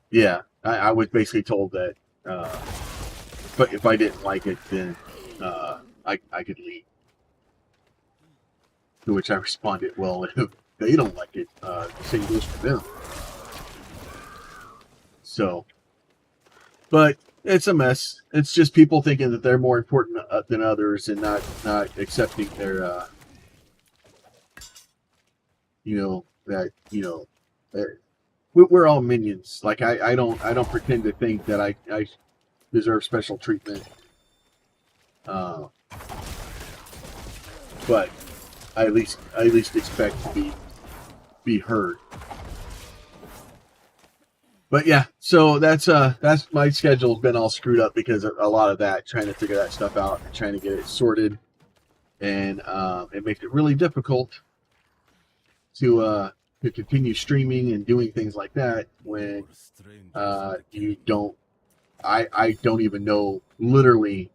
Yeah, I was basically told that, but if I didn't like it, then I could leave. To which I responded, well, if they don't like it, the same goes for them. So, but it's a mess. It's just people thinking that they're more important than others and not accepting their, we're all minions. Like I don't pretend to think that I deserve special treatment. But I at least expect to be heard. But yeah, so that's my schedule's been all screwed up because of a lot of that, trying to figure that stuff out and trying to get it sorted, and it makes it really difficult to continue streaming and doing things like that when you don't. I don't even know. Literally,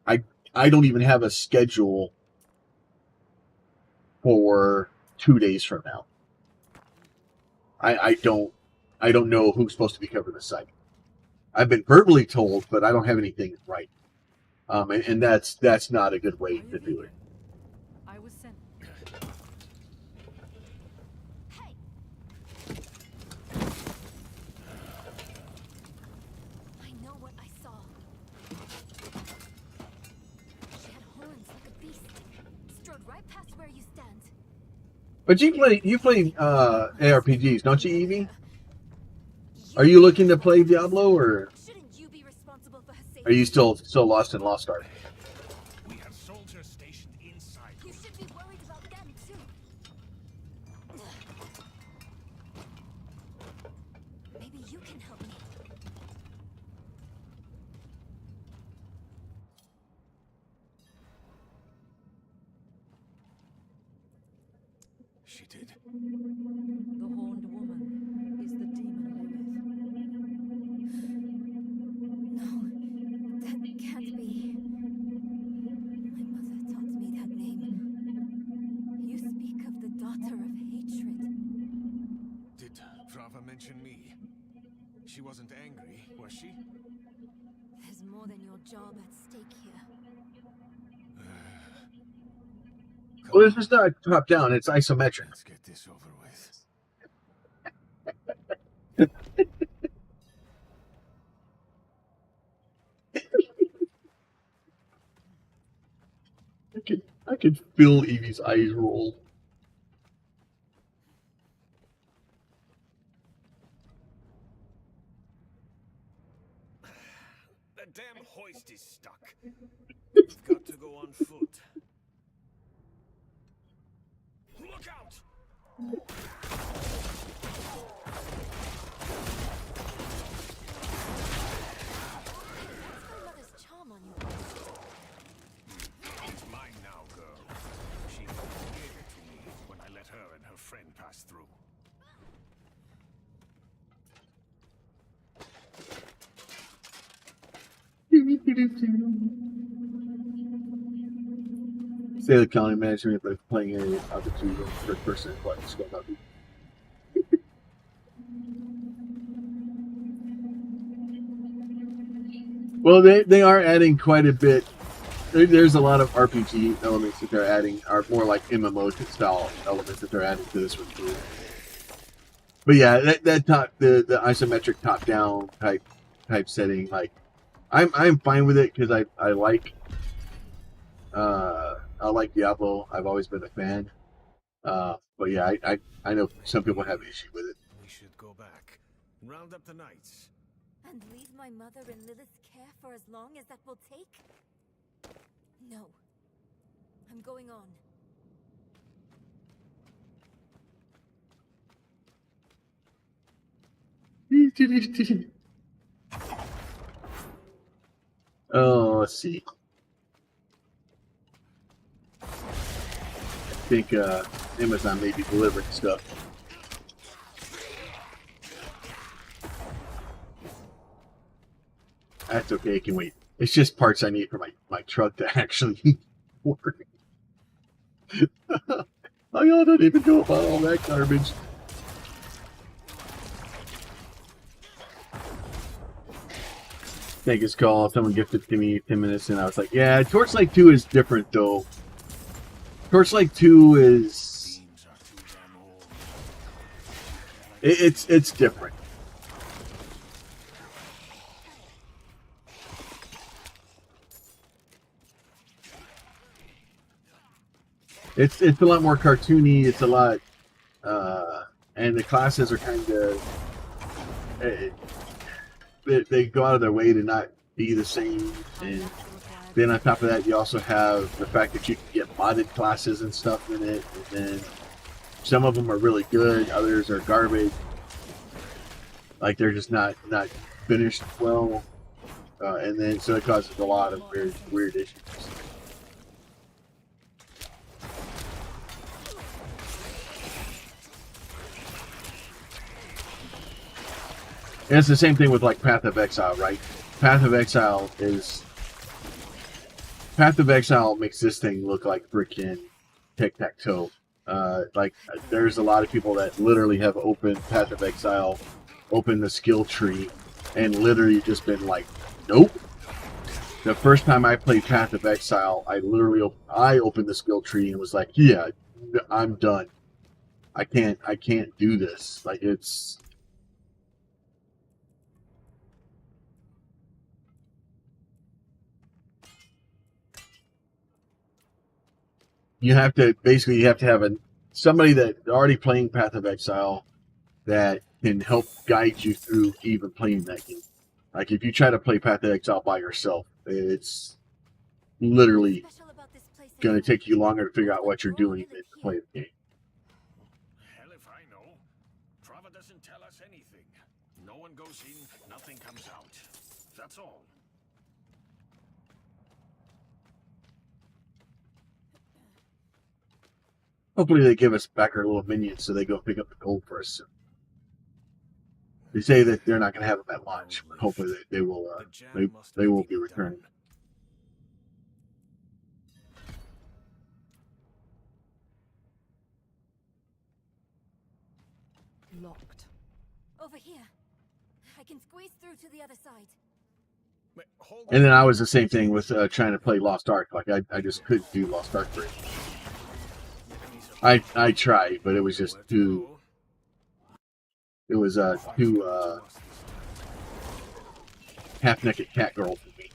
I don't even have a schedule for 2 days from now. I don't know who's supposed to be covering the site. I've been verbally told, but I don't have anything right. And that's not a good way to do it.
I was sent.
Hey. I know what I saw. She had horns like a beast. Strode right past where you stand.
But you play ARPGs, don't you, Evie? Are you looking to play Diablo, or are you still lost in Lost Ark?
We have soldiers stationed inside.
You should be worried about them too. Maybe you can help me.
She did.
The horned woman is the demon Lilith.
No, that can't be. My mother taught me that name. You speak of the daughter of hatred.
Did Prava mention me? She wasn't angry, was she?
There's more than your job at stake here.
Well, this is not top down; it's isometric.
Let's get this over with.
I could feel Evie's eyes roll.
The damn hoist is stuck. We've got to go on foot. Look out! It's mine now, girl. She gave it to me when I let her and her friend pass through.
Say the county manager if they're playing any other two first person what it's going to be. Well, they are adding quite a bit. There's a lot of RPG elements that they're adding, are more like MMO style elements that they're adding to this one too. But yeah, the isometric top down type setting, like I'm fine with it because I like Diablo. I've always been a fan. But yeah, I know some people have issue with it.
We should go back, round up the knights,
and leave my mother in Lilith's care for as long as that will take? No. I'm going on.
Oh, let's see. I think Amazon may be delivering stuff. That's okay, I can wait. It's just parts I need for my truck to actually work. I don't even know about all that garbage. Take his call. Someone gifted to me 10 minutes, and I was like, "Yeah, Torchlight 2 is different, though. Torchlight 2 is it's different. It's a lot more cartoony. It's a lot, and the classes are kind of. They go out of their way to not be the same, and then on top of that, you also have the fact that you can get modded classes and stuff in it, and then some of them are really good, others are garbage. Like they're just not finished well, and then so it causes a lot of weird issues. And it's the same thing with like Path of Exile, right? Path of Exile makes this thing look like freaking tic-tac-toe. Like there's a lot of people that literally have opened Path of Exile, opened the skill tree, and literally just been like, nope. The first time I played Path of Exile, I opened the skill tree and was like, yeah, I'm done. I can't do this. Like it's. You have to have somebody that already playing Path of Exile that can help guide you through even playing that game. Like if you try to play Path of Exile by yourself, it's literally going to take you longer to figure out what you're doing than to play the game.
Hell if I know. Trava doesn't tell us anything. No one goes in, nothing comes out. That's all.
Hopefully they give us back our little minions so they go pick up the gold for us soon. They say that they're not going to have them at launch, but hopefully they will. They will be returning.
Locked. Over here. I can squeeze through to the other side.
And then I was the same thing with trying to play Lost Ark. Like I just couldn't do Lost Ark for it. I tried, but it was just too. It was too half-naked cat girl for me.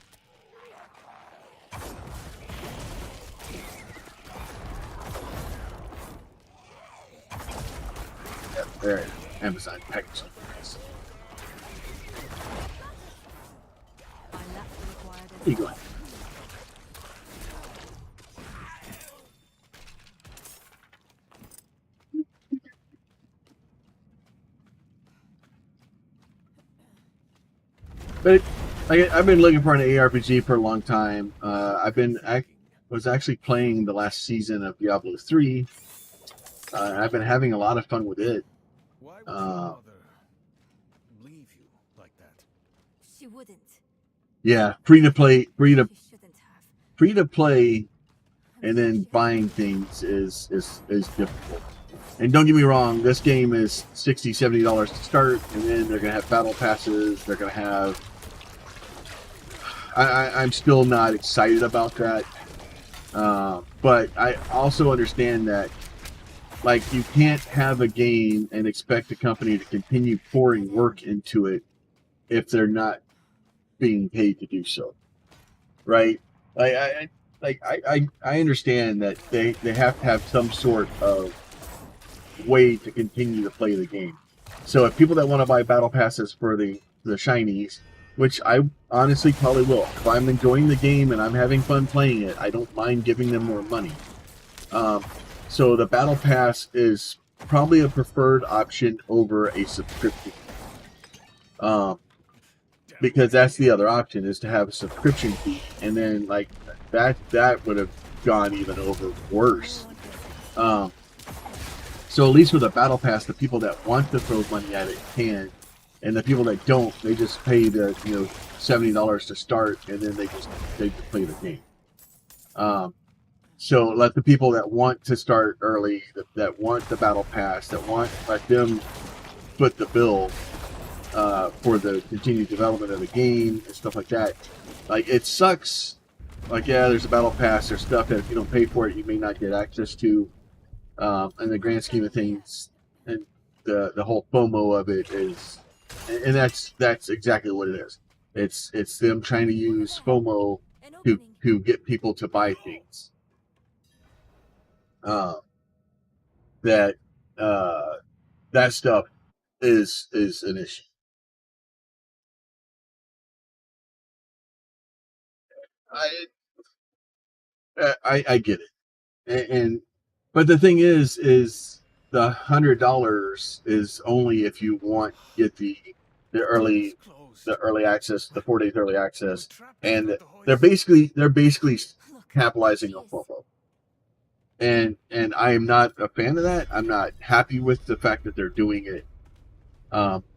Yeah, there, Amazon package. Where you going? But I've been looking for an ARPG for a long time. I was actually playing the last season of Diablo 3. I've been having a lot of fun with it.
Why would your mother leave you like that?
She wouldn't.
Yeah, free to play,
She shouldn't have.
free to play, and then buying things is difficult. And don't get me wrong, this game is $60, $70 to start, and then they're gonna have battle passes. They're gonna have. I'm still not excited about that, but I also understand that, like, you can't have a game and expect a company to continue pouring work into it if they're not being paid to do so, right? I understand that they have to have some sort of way to continue to play the game. So if people that want to buy battle passes for the shinies, which I honestly probably will, if I'm enjoying the game and I'm having fun playing it, I don't mind giving them more money. So the battle pass is probably a preferred option over a subscription, because that's the other option, is to have a subscription fee, and then like that would have gone even over worse. So at least with a battle pass, the people that want to throw money at it can, and the people that don't, they just pay the $70 to start, and then they just play the game. So let the people that want to start early, that want the battle pass, let them foot the bill for the continued development of the game and stuff like that. Like, it sucks. Like, yeah, there's a battle pass. There's stuff that if you don't pay for it, you may not get access to. In the grand scheme of things, and the whole FOMO of it is, and that's exactly what it is. It's them trying to use FOMO to get people to buy things. That stuff is an issue. I get it, but the thing is the $100 is only if you want to get the early access, the 4 days early access, and they're basically capitalizing on FOMO. And I am not a fan of that. I'm not happy with the fact that they're doing it,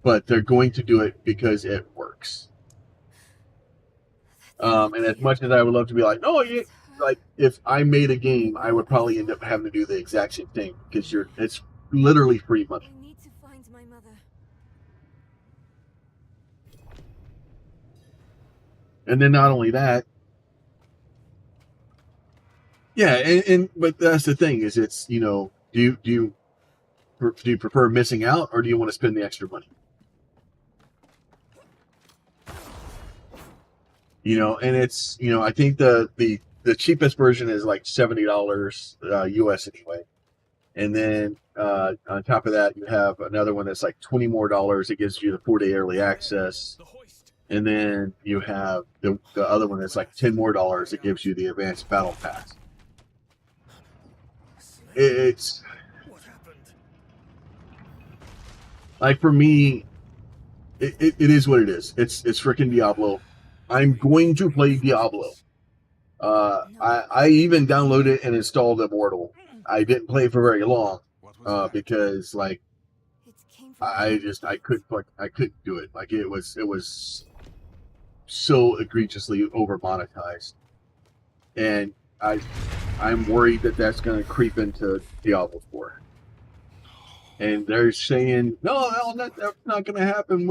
but they're going to do it because it works. And as much as I would love to be like, no, like, if I made a game, I would probably end up having to do the exact same thing, because it's literally free money.
I need to find my mother.
And then not only that, yeah, but that's the thing, is it's, do you prefer missing out, or do you want to spend the extra money? And it's, I think the cheapest version is like $70 US anyway. And then on top of that, you have another one that's like $20 more. It gives you the 4-day early access. And then you have the other one that's like $10 more. It gives you the advanced battle pass. It's like, for me, it is what it is. It's freaking Diablo. I'm going to play Diablo. I even downloaded and installed Immortal. I didn't play for very long because, like, I couldn't do it. Like, it was so egregiously over monetized, and I'm worried that that's going to creep into Diablo 4. And they're saying, no, that's not going to happen.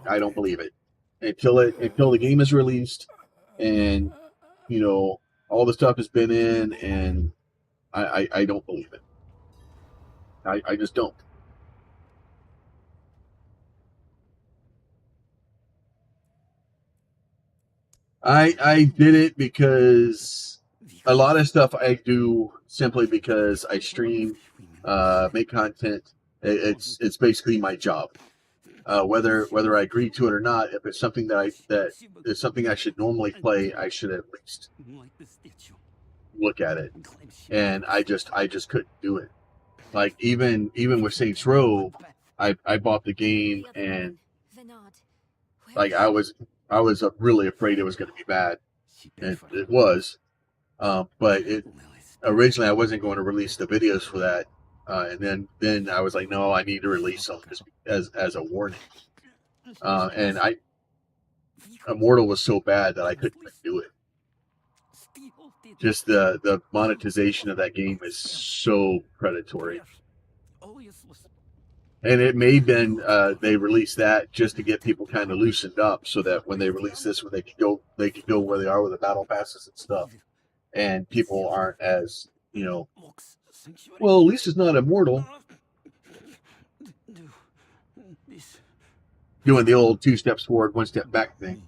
I don't believe it until the game is released, and all the stuff has been in, and I don't believe it. I just don't. I did it because a lot of stuff I do simply because I stream, make content. It's basically my job. Whether I agree to it or not, if it's something that is something I should normally play, I should at least look at it. And I just couldn't do it. Like even with Saints Row, I bought the game and like I was really afraid it was going to be bad, and it was. But it originally I wasn't going to release the videos for that, and then I was like, no, I need to release them just as a warning. And Immortal was so bad that I couldn't do it. Just the monetization of that game is so predatory. And it may have been they released that just to get people kind of loosened up, so that when they release this, when they could go where they are with the battle passes and stuff, and people aren't as well, at least it's not Immortal. Doing the old 2 steps forward, 1 step back thing.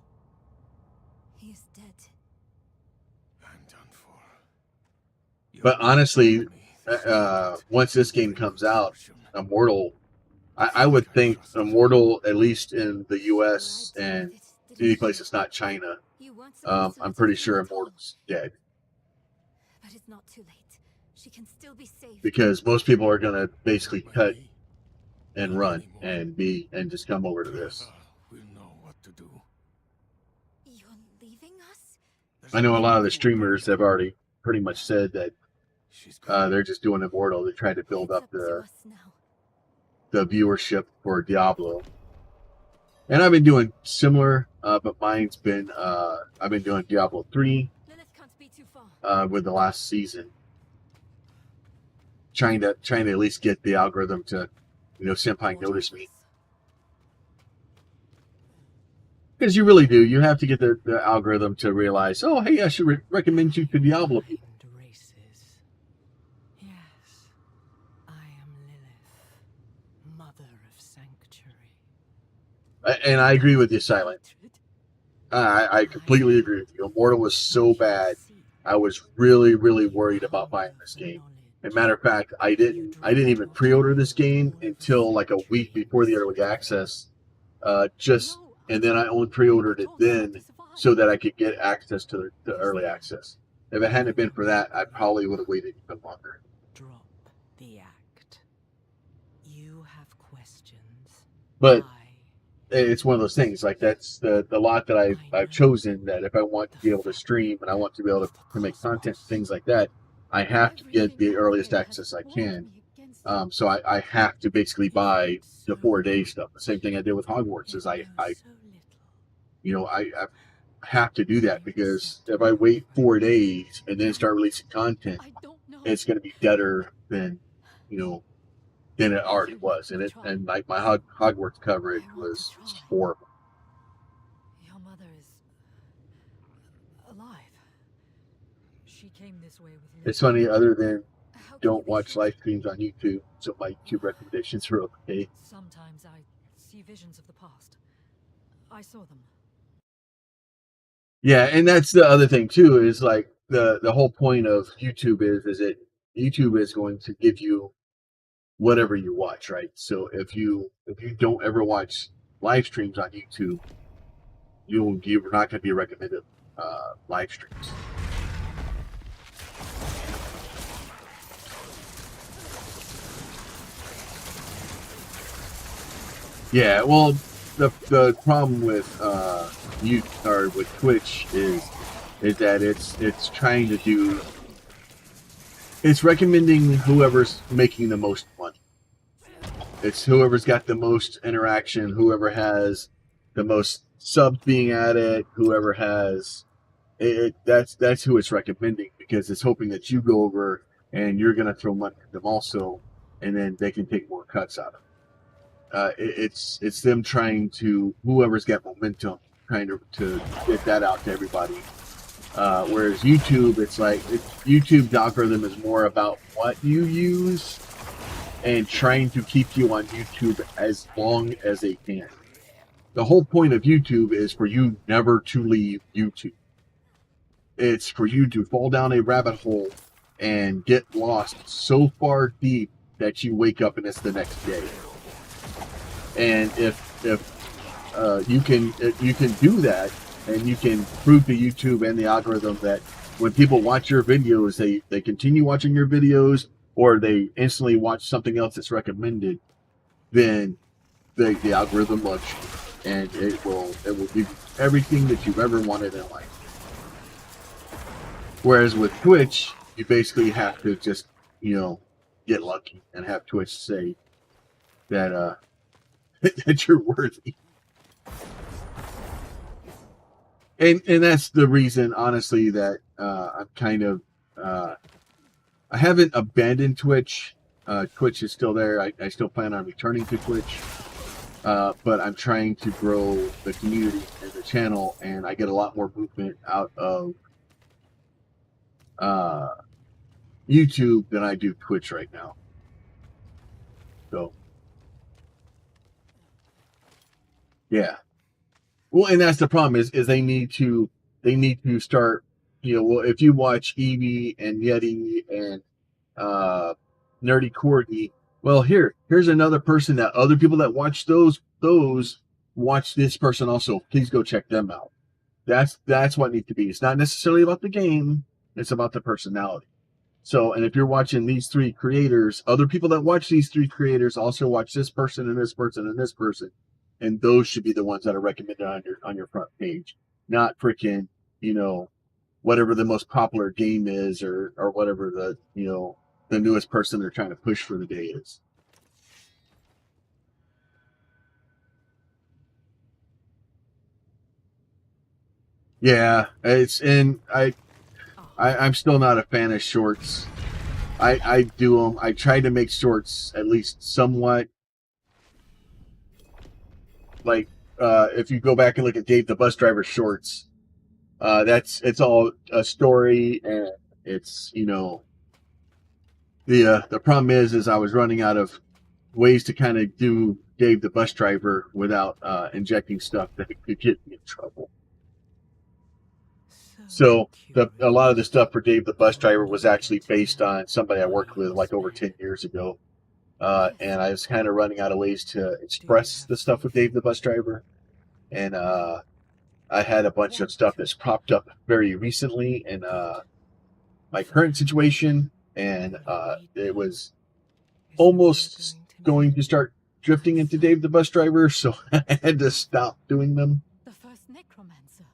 He is dead.
I'm done for.
But honestly, once this game comes out, Immortal, I would think Immortal, at least in the U.S. and any place that's not China, I'm pretty sure Immortal's dead.
But it's not too late. She can still be saved.
Because most people are going to basically cut and run and just come over to this.
We'll know what to do.
You're leaving us?
I know a lot of the streamers have already pretty much said that they're just doing Immortal to try to build up the viewership for Diablo. And I've been doing similar, but mine's been I've been doing Diablo 3 with the last season, trying to at least get the algorithm to Senpai notice me. Because you really do. You have to get the algorithm to realize, oh, hey, I should recommend you to Diablo people.
Yes, I am Lilith, mother of sanctuary.
And I agree with you, Silent. I completely agree with you. Immortal was so bad. I was really, really worried about buying this game. As a matter of fact, I didn't even pre-order this game until like a week before the early access. And then I only pre-ordered it then so that I could get access to the early access. If it hadn't been for that, I probably would have waited even longer.
Drop the act. You have questions.
But it's one of those things. Like that's the lot that I've chosen. That if I want to be able to stream and I want to be able to make content, things like that, I have to get the earliest access I can. So I have to basically buy the 4-day stuff. The same thing I did with Hogwarts is I have to do that, because if I wait 4 days and then start releasing content, it's going to be deader than than it already was. And like my Hogwarts coverage was horrible.
Your mother is alive. She came this way with me.
It's funny, other than don't watch live streams on YouTube, so my YouTube recommendations are okay.
Sometimes I see visions of the past. I saw them.
Yeah, and that's the other thing too, is like the whole point of YouTube is that YouTube is going to give you whatever you watch, right? So if you don't ever watch live streams on YouTube, you're not going to be recommended live streams. Yeah, well, the problem with with Twitch is that it's trying to do, it's recommending whoever's making the most money. It's whoever's got the most interaction, whoever has the most subs being added, whoever has it. That's who it's recommending, because it's hoping that you go over and you're gonna throw money at them also, and then they can take more cuts out of it. It's them trying to, whoever's got momentum, trying to get that out to everybody, Whereas YouTube, it's like YouTube's algorithm is more about what you use and trying to keep you on YouTube as long as they can. The whole point of YouTube is for you never to leave YouTube. It's for you to fall down a rabbit hole and get lost so far deep that you wake up and it's the next day. And if you can do that, and you can prove to YouTube and the algorithm that when people watch your videos, they continue watching your videos, or they instantly watch something else that's recommended, then the algorithm loves you, and it will give you everything that you've ever wanted in life. Whereas with Twitch, you basically have to just, get lucky and have Twitch say that that you're worthy. And that's the reason, honestly, that I'm kind of I haven't abandoned Twitch. Twitch is still there. I still plan on returning to Twitch, but I'm trying to grow the community and the channel, and I get a lot more movement out of YouTube than I do Twitch right now. So, yeah. Well, and that's the problem is they need to start, well, if you watch Evie and Yeti and Nerdy Corgi, well, here's another person that other people that watch those watch this person also. Please go check them out. That's what needs to be. It's not necessarily about the game, it's about the personality. So, and if you're watching these three creators, other people that watch these three creators also watch this person and this person and this person. And those should be the ones that are recommended on your front page, not freaking, whatever the most popular game is, or whatever the newest person they're trying to push for the day is. Yeah, I'm still not a fan of shorts. I do them. I try to make shorts at least somewhat. Like, if you go back and look at Dave the Bus Driver shorts, it's all a story, and it's, the problem is I was running out of ways to kind of do Dave the Bus Driver without injecting stuff that could get me in trouble. So a lot of the stuff for Dave the Bus Driver was actually based on somebody I worked with like over 10 years ago. And I was kind of running out of ways to express the stuff with Dave the Bus Driver. And I had a bunch of stuff that's popped up very recently in my current situation. And it was almost going to start drifting into Dave the Bus Driver. So I had to stop doing them.
The first Necromancer.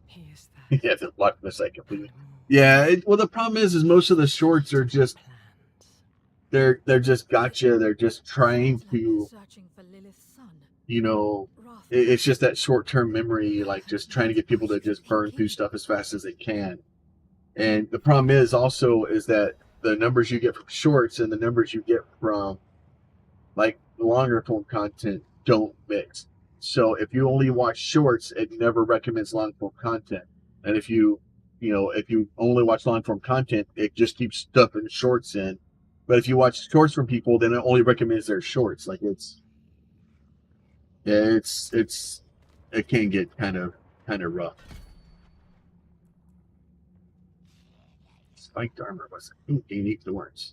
He is that.
Yeah, the blackness I completely. Yeah, well, the problem is most of the shorts are just they're just gotcha. They're just trying to, it's just that short-term memory, like just trying to get people to just burn through stuff as fast as they can. And the problem is that the numbers you get from shorts and the numbers you get from like longer form content don't mix. So if you only watch shorts, it never recommends long form content. And if you only watch long form content, it just keeps stuffing shorts in. But if you watch shorts from people, then it only recommends their shorts. Like it can get kind of rough. Spiked armor was unique thorns.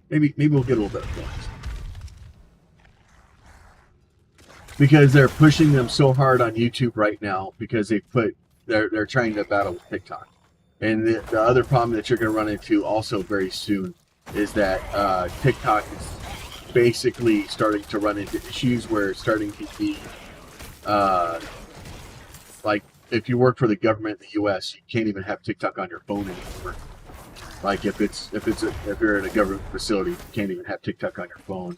Maybe we'll get a little bit of thorns. Because they're pushing them so hard on YouTube right now because they're trying to battle with TikTok. And the other problem that you're going to run into also very soon is that TikTok is basically starting to run into issues where it's starting to be like if you work for the government in the U.S., you can't even have TikTok on your phone anymore. Like if you're in a government facility, you can't even have TikTok on your phone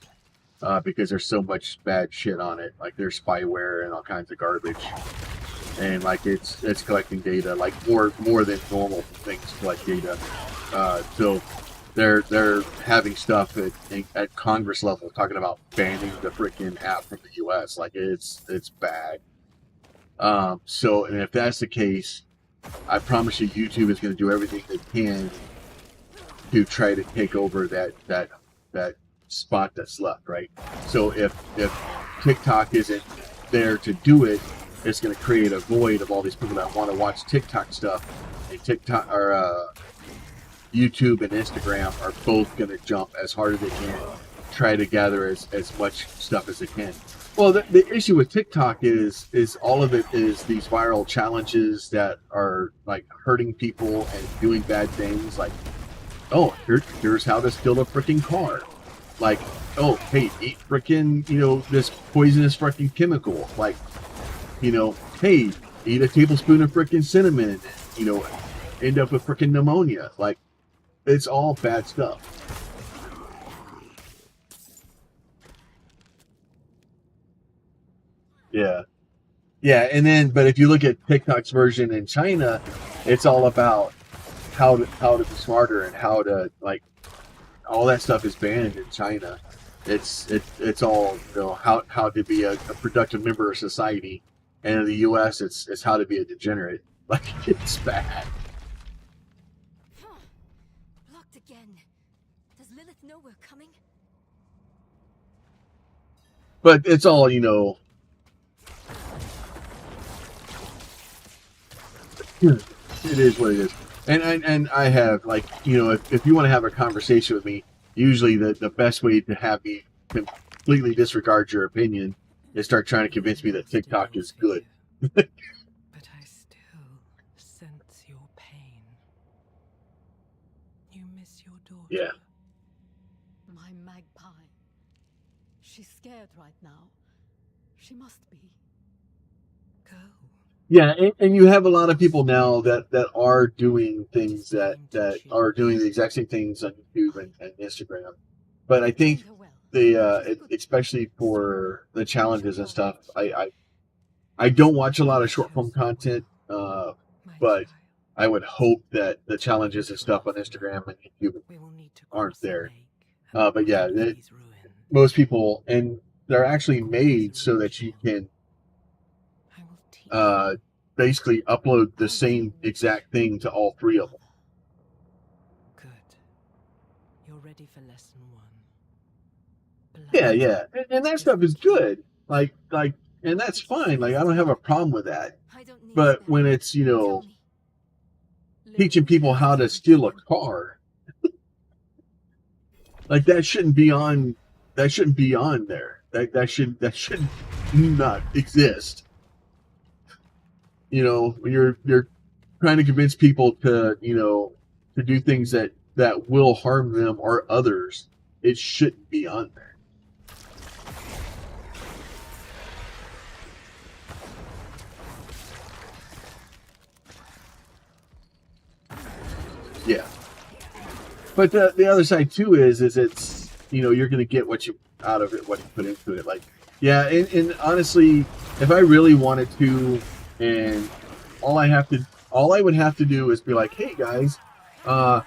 because there's so much bad shit on it. Like there's spyware and all kinds of garbage. And like it's collecting data, like more than normal things collect data. So they're having stuff at Congress level talking about banning the freaking app from the U.S. Like it's bad. So, and if that's the case, I promise you, YouTube is going to do everything they can to try to take over that spot that's left, right? So if TikTok isn't there to do it, it's going to create a void of all these people that want to watch TikTok stuff, and TikTok or YouTube and Instagram are both going to jump as hard as they can, try to gather as much stuff as they can. Well, the issue with TikTok is all of it is these viral challenges that are like hurting people and doing bad things. Like, oh, here's how to steal a freaking car. Like, oh, hey, eat freaking, this poisonous freaking chemical. Like, hey, eat a tablespoon of freaking cinnamon. End up with freaking pneumonia. Like, it's all bad stuff. Yeah. Yeah, and then, but if you look at TikTok's version in China, it's all about how to be smarter and how to, like, all that stuff is banned in China. It's all, how to be a productive member of society. And in the US, it's how to be a degenerate. Like, it's bad.
Blocked again. Does Lilith know we're coming?
But it's all, it is what it is. And I have, like, if you want to have a conversation with me, usually the best way to have me completely disregard your opinion is start trying to convince me that TikTok is good.
But I still sense your pain. You miss your daughter.
Yeah.
My magpie. She's scared right now. She must be.
Go.
Yeah, and you have a lot of people now that are doing things that are doing the exact same things on YouTube and Instagram. But I think especially for the challenges and stuff, I don't watch a lot of short form content, but I would hope that the challenges and stuff on Instagram and YouTube aren't there. But yeah, most people, and they're actually made so that you can basically upload the same exact thing to all three of them.
Good. You're ready for lesson 1.
Yeah, and that stuff is good. Like, and that's fine. Like, I don't have a problem with that. But when it's, teaching people how to steal a car, like, that shouldn't be on there. That should not exist. When you're trying to convince people to do things that will harm them or others, it shouldn't be on there. Yeah. But the other side too is it's you're going to get what you out of it, what you put into it. Like, yeah, and honestly, if I really wanted to, and all I would have to do is be like, hey guys, I'm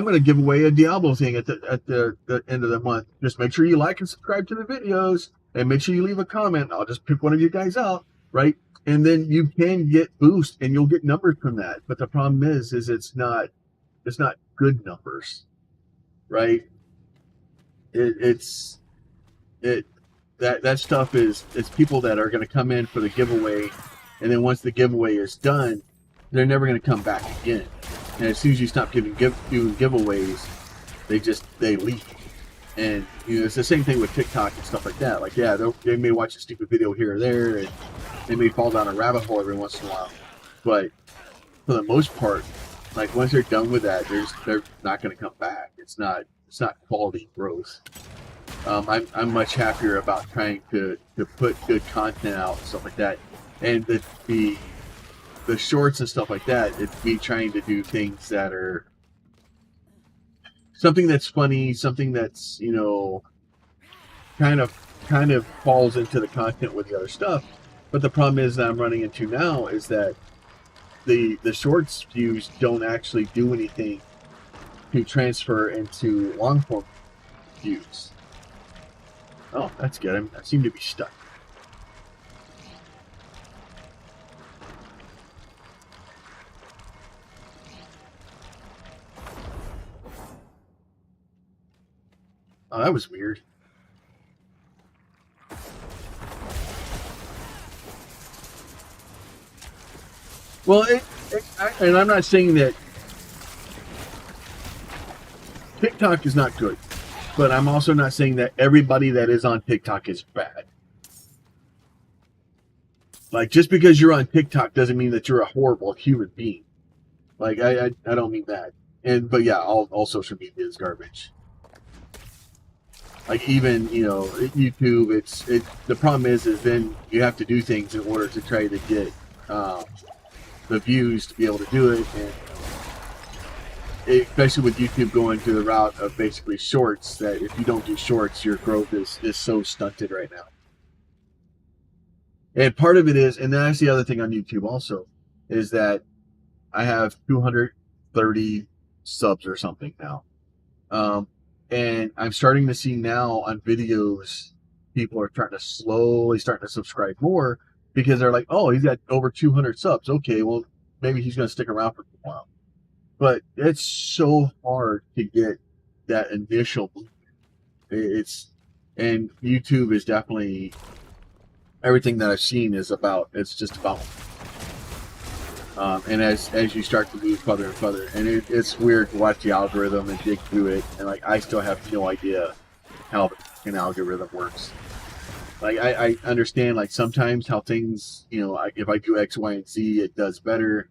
going to give away a Diablo thing at the end of the month. Just make sure you like and subscribe to the videos, and make sure you leave a comment. I'll just pick one of you guys out, right? And then you can get boost, and you'll get numbers from that. But the problem is it's not good numbers, right? That stuff is, it's people that are going to come in for the giveaway, and then once the giveaway is done, they're never going to come back again. And as soon as you stop doing giveaways, they leave. And it's the same thing with TikTok and stuff like that. Like, yeah, they may watch a stupid video here or there, and they may fall down a rabbit hole every once in a while. But for the most part, like, once they're done with that, they're not going to come back. It's not quality growth. I'm much happier about trying to put good content out and stuff like that. And the shorts and stuff like that, it's me trying to do things that are something that's funny, something that's, kind of falls into the content with the other stuff. But the problem is that I'm running into now is that the shorts views don't actually do anything to transfer into long form views. Oh, that's good. I seem to be stuck. Oh, that was weird. Well, and I'm not saying that TikTok is not good, but I'm also not saying that everybody that is on TikTok is bad. Like, just because you're on TikTok doesn't mean that you're a horrible human being. Like, I don't mean that. But yeah, all social media is garbage. Like, even, YouTube, the problem is then you have to do things in order to try to get the views to be able to do it, and especially with YouTube going to the route of basically shorts, that if you don't do shorts, your growth is so stunted right now. And part of it is, and that's the other thing on YouTube also, is that I have 230 subs or something now. And I'm starting to see now on videos, people are slowly starting to subscribe more because they're like, oh, he's got over 200 subs. Okay, well, maybe he's going to stick around for a while. But it's so hard to get that initial movement. And YouTube is definitely, everything that I've seen is about, it's just about, and as you start to move further and further, and it's weird to watch the algorithm and dig through it, and like I still have no idea how an algorithm works. Like I understand like sometimes how things, if I do X, Y, and Z, it does better,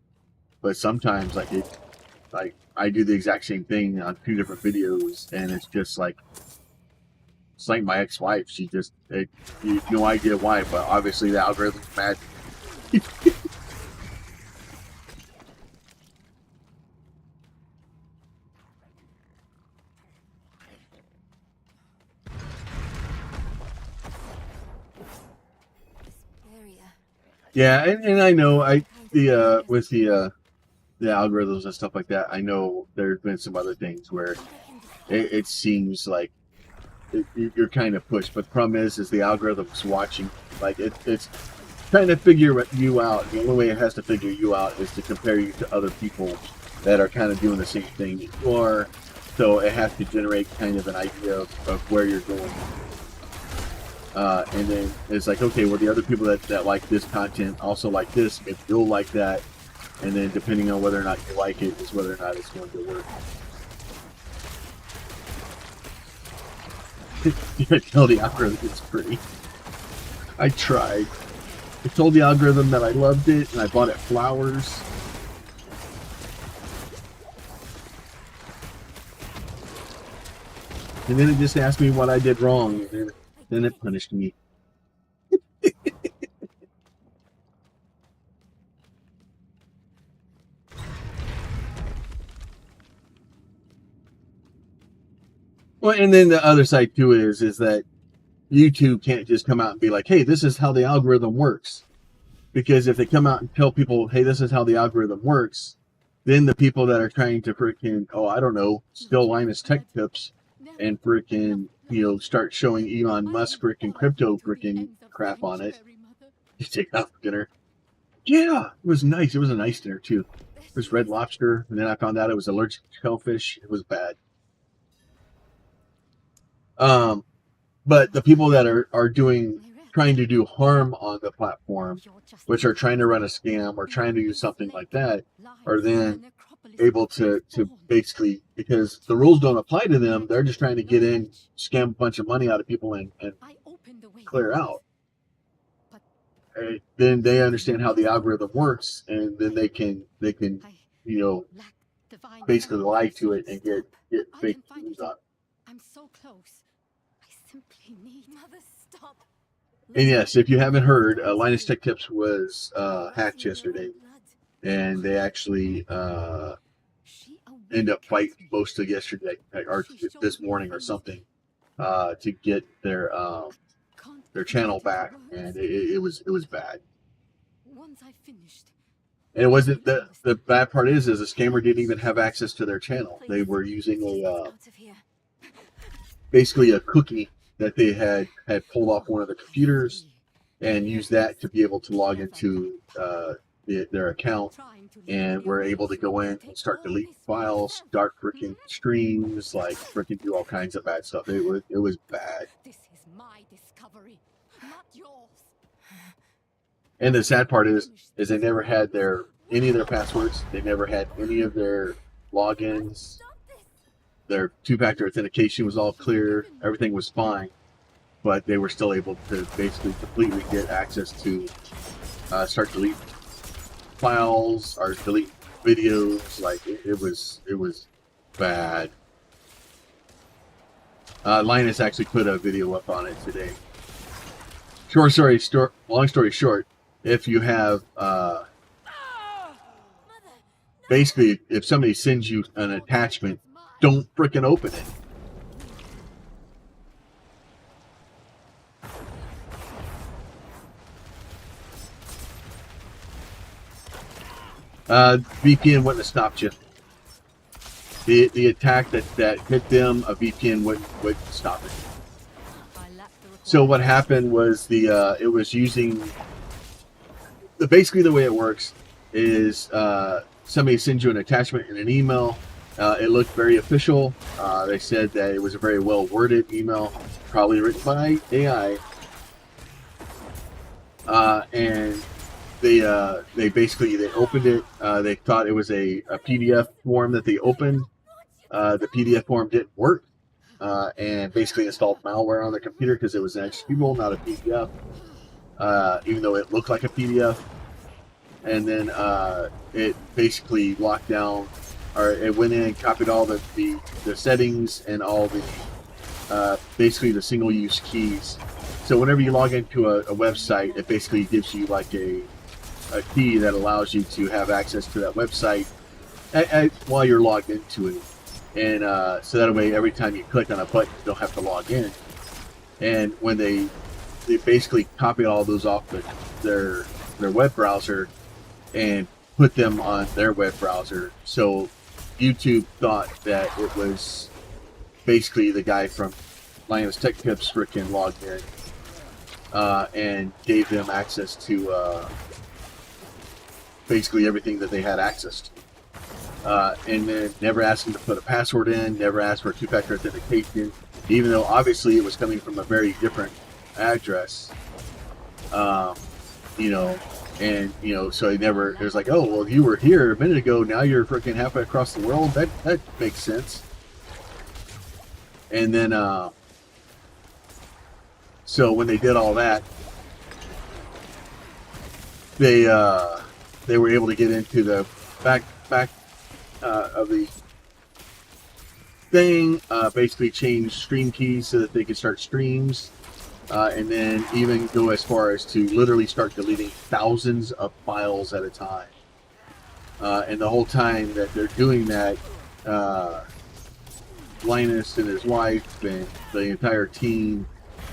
but sometimes like I do the exact same thing on 2 different videos, and it's just like, it's like my ex-wife. She just, you have no idea why, but obviously the algorithm's bad. Yeah, and I know with the algorithms and stuff like that, I know there's been some other things where it seems like you're kind of pushed, but the problem is the algorithm's watching, like it's trying to figure you out. The only way it has to figure you out is to compare you to other people that are kind of doing the same thing you are, so it has to generate kind of an idea of where you're going. And then it's like, okay, well, the other people that like this content also like this, maybe you'll like that, and then depending on whether or not you like it is whether or not it's going to work. You tell the algorithm it's pretty. I tried. I told the algorithm that I loved it, and I bought it flowers. And then it just asked me what I did wrong, and then it punished me. Well, and then the other side too is that YouTube can't just come out and be like, hey, this is how the algorithm works. Because if they come out and tell people, hey, this is how the algorithm works, then the people that are trying to freaking, I don't know, steal Linus Tech Tips and freaking, start showing Elon Musk freaking crypto freaking crap on it. You take out for dinner. Yeah, it was nice. It was a nice dinner too. It was Red Lobster, and then I found out I was allergic to shellfish. It was bad. But the people that are trying to do harm on the platform, which are trying to run a scam or trying to do something like that, are then able to basically, because the rules don't apply to them, they're just trying to get in, scam a bunch of money out of people and clear out. And then they understand how the algorithm works, and then they can basically lie to it and get fake news on it.
I'm so close. I simply need.
Mother, stop.
And yes, if you haven't heard, Linus Tech Tips was hacked yesterday, and they actually end up fighting most of yesterday or this morning or something to get their channel back, and it was bad.
Once I finished.
And it wasn't the bad part is the scammer didn't even have access to their channel. They were using basically a cookie that they had pulled off one of the computers and used that to be able to log into their account, and were able to go in and start deleting files, start freaking streams, like freaking do all kinds of bad stuff. It was bad.
This is my discovery, not yours.
And the sad part is they never had any of their passwords. They never had any of their logins. Their two-factor authentication was all clear. Everything was fine, but they were still able to basically completely get access to start deleting files or delete videos. Like it was bad. Linus actually put a video up on it today. Long story short, if you have basically, if somebody sends you an attachment, don't frickin' open it. VPN wouldn't have stopped you. The attack that hit them, a VPN would stop it. So what happened was it was using basically the way it works is somebody sends you an attachment in an email. It looked very official. They said that it was a very well worded email, probably written by AI, and they basically opened it. They thought it was a PDF form that they opened. The PDF form didn't work, and basically installed malware on their computer because it was an HTML, not a PDF, even though it looked like a PDF. And then it basically locked down, or it went in and copied all the settings and all the basically the single-use keys. So whenever you log into a website, it basically gives you like a key that allows you to have access to that website while you're logged into it. And so that way, every time you click on a button, you don't have to log in. And when they basically copied all those off their web browser and put them on their web browser. So YouTube thought that it was basically the guy from Linus Tech Tips freaking logged in and gave them access to basically everything that they had access to. And then never asked them to put a password in, never asked for two-factor authentication, even though obviously it was coming from a very different address. And so it was like, oh, well, you were here a minute ago, now you're freaking halfway across the world. That makes sense. And then, so when they did all that, they were able to get into the back of the thing, basically change stream keys so that they could start streams. And then even go as far as to literally start deleting thousands of files at a time. And the whole time that they're doing that, Linus and his wife and the entire team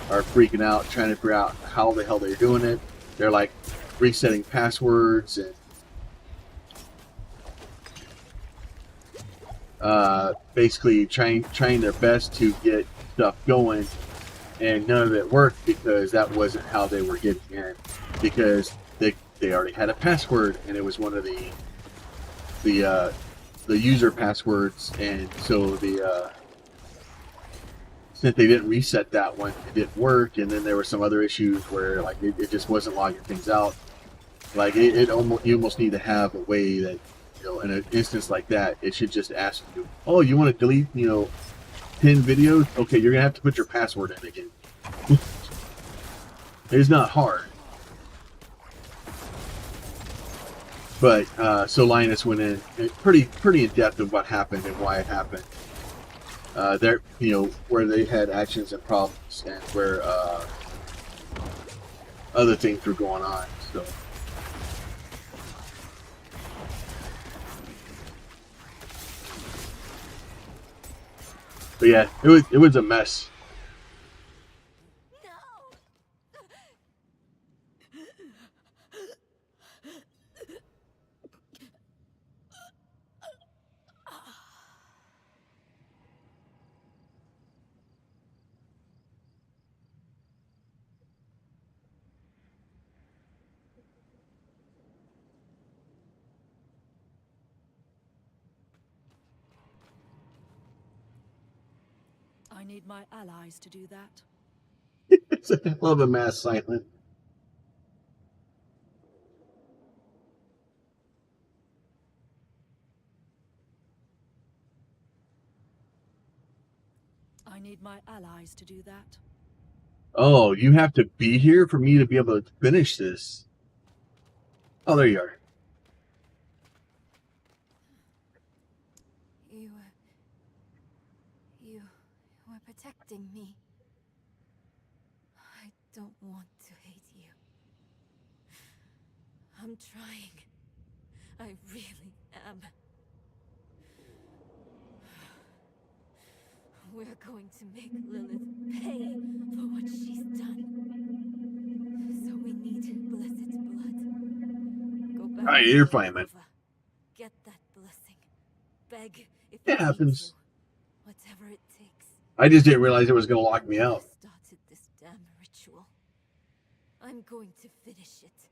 are freaking out, trying to figure out how the hell they're doing it. They're like resetting passwords and basically trying their best to get stuff going. And none of it worked because that wasn't how they were getting in. Because they already had a password, and it was one of the user passwords, and so since they didn't reset that one, it didn't work. And then there were some other issues where like it just wasn't logging things out. Like you almost need to have a way that in an instance like that, it should just ask you, oh, you want to delete 10 videos? Okay, you're gonna have to put your password in again. It's not hard. But so Linus went in pretty in depth of what happened and why it happened. There, where they had actions and problems, and where other things were going on. So. But yeah, it was a mess.
I need my allies to do that.
It's a hell of a mass silent.
I need my allies to do that.
Oh, you have to be here for me to be able to finish this. Oh, there you are.
You were protecting me. I don't want to hate you. I'm trying. I really am. We're going to make Lilith pay for what she's done. So we need blessed blood. Go back
Alright,
to
you're fine, man.
Nova. Get that blessing. Beg if
It
you need
happens.
to. Whatever it takes.
I just didn't realize it was going to lock me out.
I started this damn ritual. I'm going to finish it.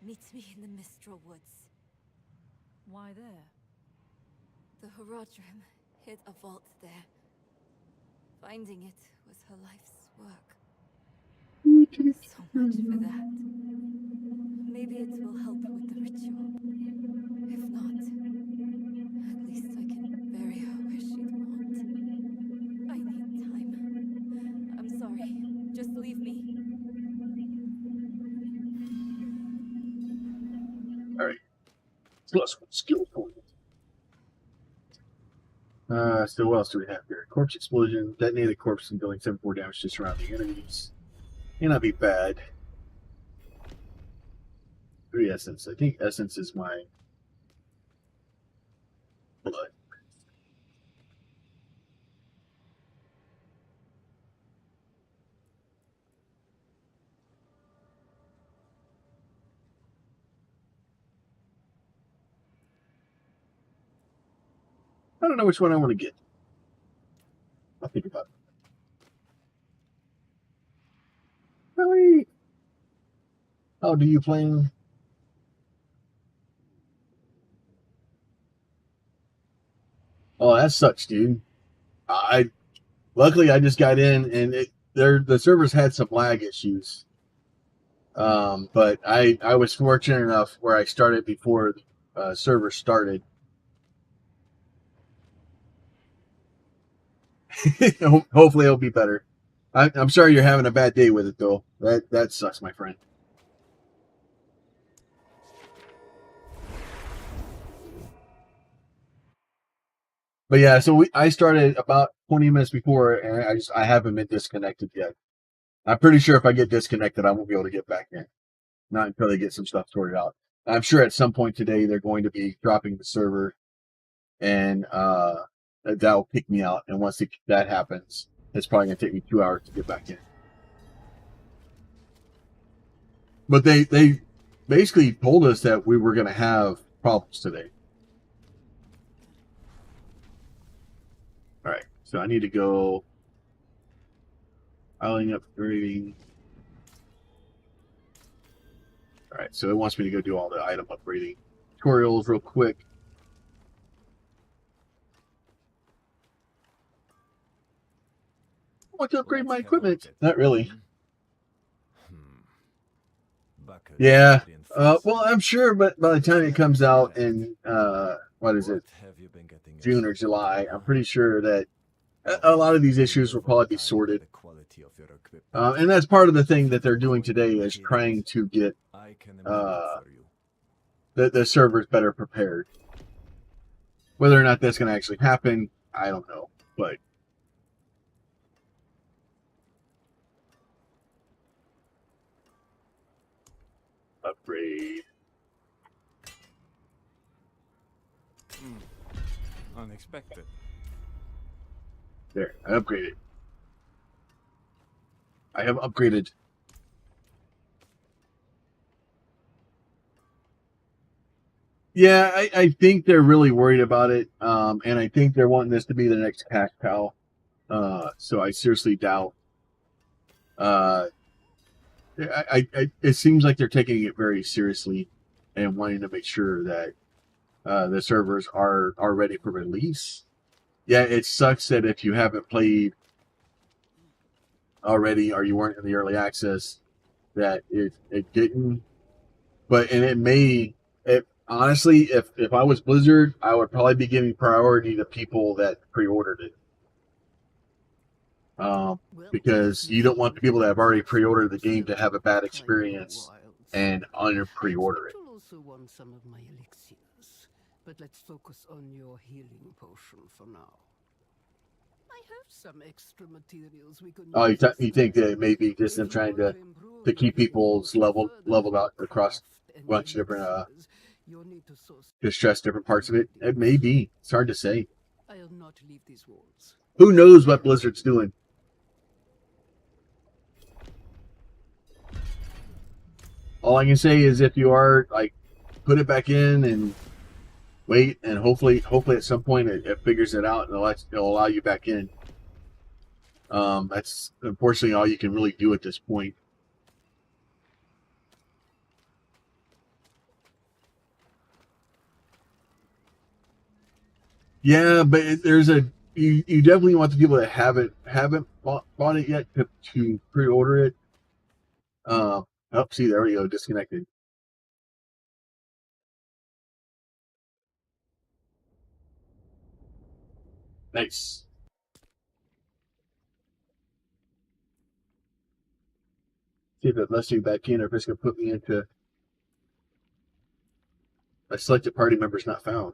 Meet me in the Mistral Woods.
Why there?
The Horodrim hid a vault there. Finding it was her life's work. So much for that. Maybe it will help with the ritual. If not, at least I can bury her where she'd want. I need time. I'm sorry. Just leave me.
Alright. Plus one skill point. So what else do we have here? Corpse explosion. Detonated corpse and dealing 7-4 damage to surrounding enemies. May not be bad. 3 essence. I think essence is my blood. I don't know which one I want to get. I'll think about it. Really? How do you play? Oh, that sucks, dude. Luckily I just got in and the servers had some lag issues. But I was fortunate enough where I started before the server started. Hopefully it'll be better. I'm sorry you're having a bad day with it though. That sucks, my friend. But yeah, so I started about 20 minutes before, and I haven't been disconnected yet. I'm pretty sure if I get disconnected, I won't be able to get back in. Not until they get some stuff sorted out. I'm sure at some point today they're going to be dropping the server, and that'll kick me out. And once that happens, it's probably going to take me 2 hours to get back in. But they basically told us that we were going to have problems today. All right, so I need to go piling upgrading. All right, so it wants me to go do all the item upgrading tutorials real quick. I want to upgrade my equipment. Not really. Yeah. Well, I'm sure, but by the time it comes out in what is it, June or July, I'm pretty sure that a lot of these issues will probably be sorted. And that's part of the thing that they're doing today is trying to get the servers better prepared. Whether or not that's going to actually happen, I don't know. But upgrade.
Unexpected.
There, I upgraded. I have upgraded. Yeah, I think they're really worried about it, and I think they're wanting this to be the next cash cow. So I seriously doubt. It seems like they're taking it very seriously and wanting to make sure that the servers are ready for release. yeah, it sucks that if you haven't played already or you weren't in the early access, that it didn't. But and it may. It honestly, if I was Blizzard, I would probably be giving priority to people that pre-ordered it. Because you don't want the people that have already pre-ordered the game to have a bad experience and pre-order it.
You'll also want some of my elixirs, but let's focus on your healing potion for now. I have some extra materials we could.
Oh, you think that it may be just them trying to keep people's leveled out across a bunch of different to stress different parts of it. It may be. It's hard to say.
I'll not leave these walls.
Who knows what Blizzard's doing? All I can say is if you are like, put it back in and wait, and hopefully at some point it figures it out and it'll allow you back in. That's unfortunately all you can really do at this point. Yeah, but there's you definitely want the people that haven't bought it yet to pre-order it. Oh, see, there we go, disconnected. Nice. See if it lets me back in, or if it's going to put me into a selected party members not found.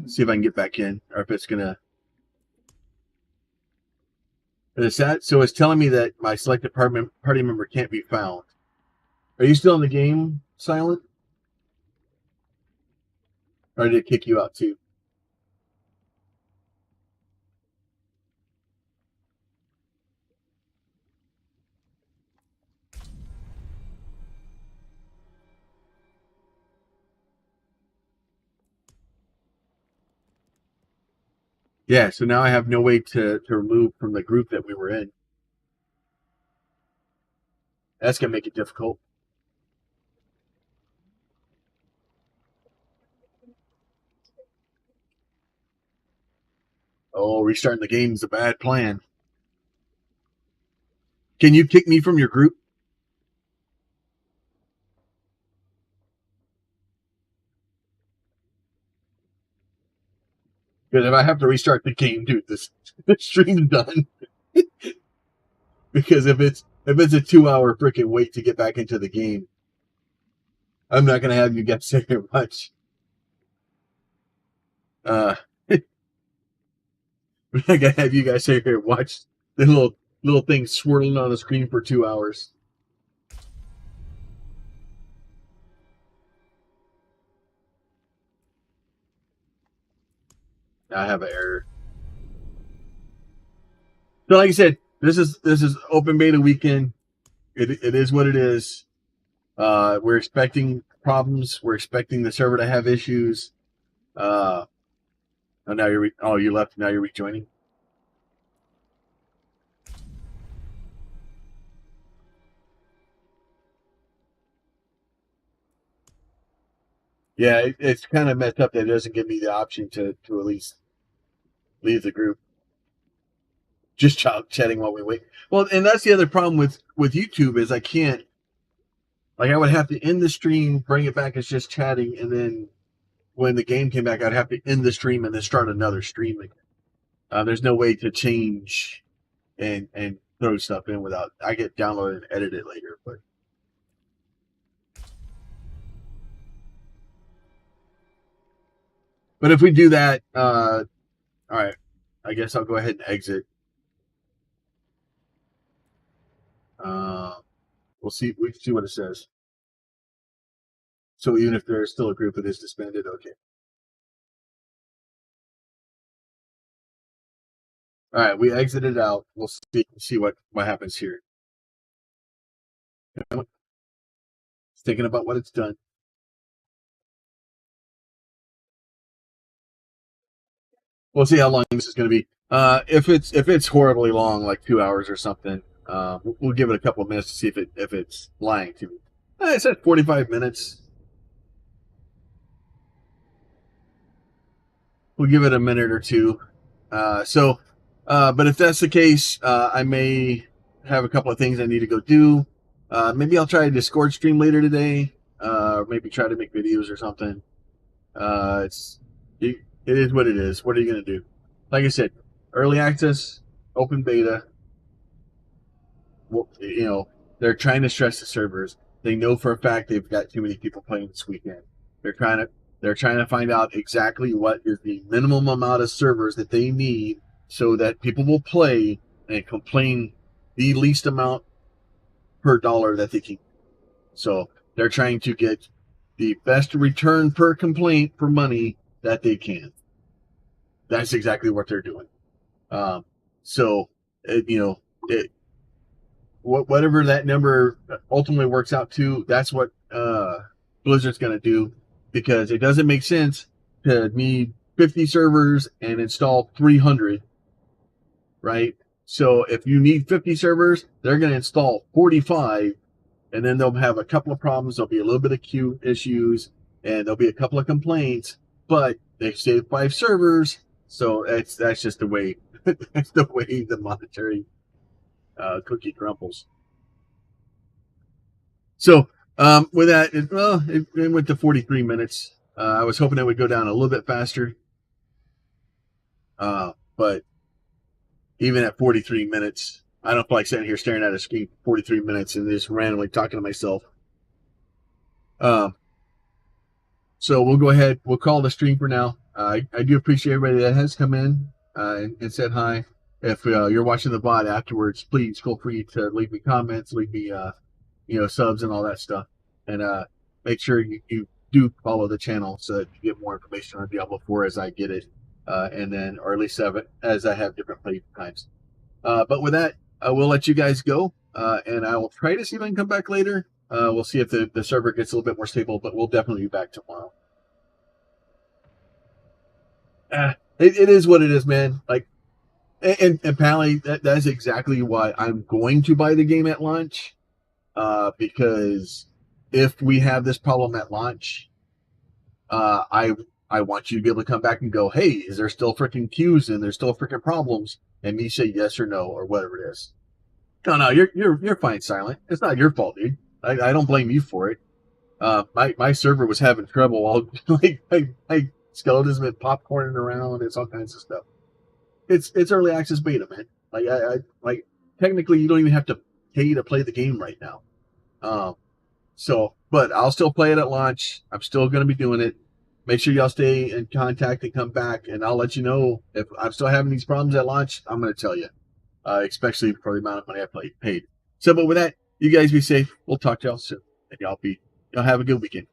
See if I can get back in, or if it's going to. Is that so? It's telling me that my selected party member can't be found. Are you still in the game, Silent? Or did it kick you out too? Yeah, so now I have no way to remove from the group that we were in. That's going to make it difficult. Oh, restarting the game is a bad plan. Can you kick me from your group? Because if I have to restart the game, dude, the stream's done. Because if it's a 2-hour freaking wait to get back into the game, I'm not gonna have you guys sit here much. I'm not gonna have you guys sit here and watch the little thing swirling on the screen for 2 hours. I have an error. So, like I said, this is open beta weekend. It is what it is. We're expecting problems. We're expecting the server to have issues. Oh, now you left. Now you're rejoining. Yeah, it's kind of messed up that it doesn't give me the option to at least leave the group. Just chatting while we wait. Well, and that's the other problem with YouTube is I can't. Like, I would have to end the stream, bring it back as just chatting, and then when the game came back, I'd have to end the stream and then start another stream again. There's no way to change and throw stuff in without. I get downloaded and edit it later, but if we do that, all right, I guess I'll go ahead and exit. We'll see what it says. So even if there's still a group that is disbanded, okay. All right, we exited out. We'll see what happens here. It's thinking about what it's done. We'll see how long this is going to be. If it's horribly long, like 2 hours or something, we'll give it a couple of minutes to see if it's lying to me. It said 45 minutes. we'll give it a minute or two. But if that's the case, I may have a couple of things I need to go do. Maybe I'll try a Discord stream later today. Maybe try to make videos or something. It is what it is. What are you going to do? Like I said, early access, open beta. Well, they're trying to stress the servers. They know for a fact they've got too many people playing this weekend. They're trying to find out exactly what is the minimum amount of servers that they need so that people will play and complain the least amount per dollar that they can. So they're trying to get the best return per complaint for money that they can. That's exactly what they're doing. Whatever that number ultimately works out to, that's what Blizzard's going to do, because it doesn't make sense to need 50 servers and install 300, right? So if you need 50 servers, they're going to install 45, and then they'll have a couple of problems. There'll be a little bit of queue issues, and there'll be a couple of complaints, but they saved 5 servers, so that's just the way that's the way the monetary cookie crumbles. So with that, it went to 43 minutes. I was hoping it would go down a little bit faster, but even at 43 minutes, I don't feel like sitting here staring at a screen for 43 minutes and just randomly talking to myself. So we'll go ahead. We'll call the stream for now. I do appreciate everybody that has come in and said hi. If you're watching the VOD afterwards, please feel free to leave me comments, leave me subs and all that stuff, and make sure you do follow the channel so that you get more information on Diablo 4 as I get it, and then, or at least as I have different play times. But with that, I will let you guys go, and I will try to see if I can come back later. We'll see if the server gets a little bit more stable, but we'll definitely be back tomorrow. It is what it is, man. Like, and Pally, that is exactly why I'm going to buy the game at launch. Because if we have this problem at launch, I want you to be able to come back and go, hey, is there still freaking queues and there's still freaking problems? And me say yes or no or whatever it is. No, you're fine, Silent. It's not your fault, dude. I don't blame you for it. My server was having trouble. All my skeletons been popcorning around. It's all kinds of stuff. It's early access beta, man. Like technically you don't even have to pay to play the game right now. But I'll still play it at launch. I'm still going to be doing it. Make sure y'all stay in contact and come back, and I'll let you know if I'm still having these problems at launch. I'm going to tell you, especially for the amount of money I paid. So, but with that, you guys be safe. We'll talk to y'all soon, and y'all have a good weekend.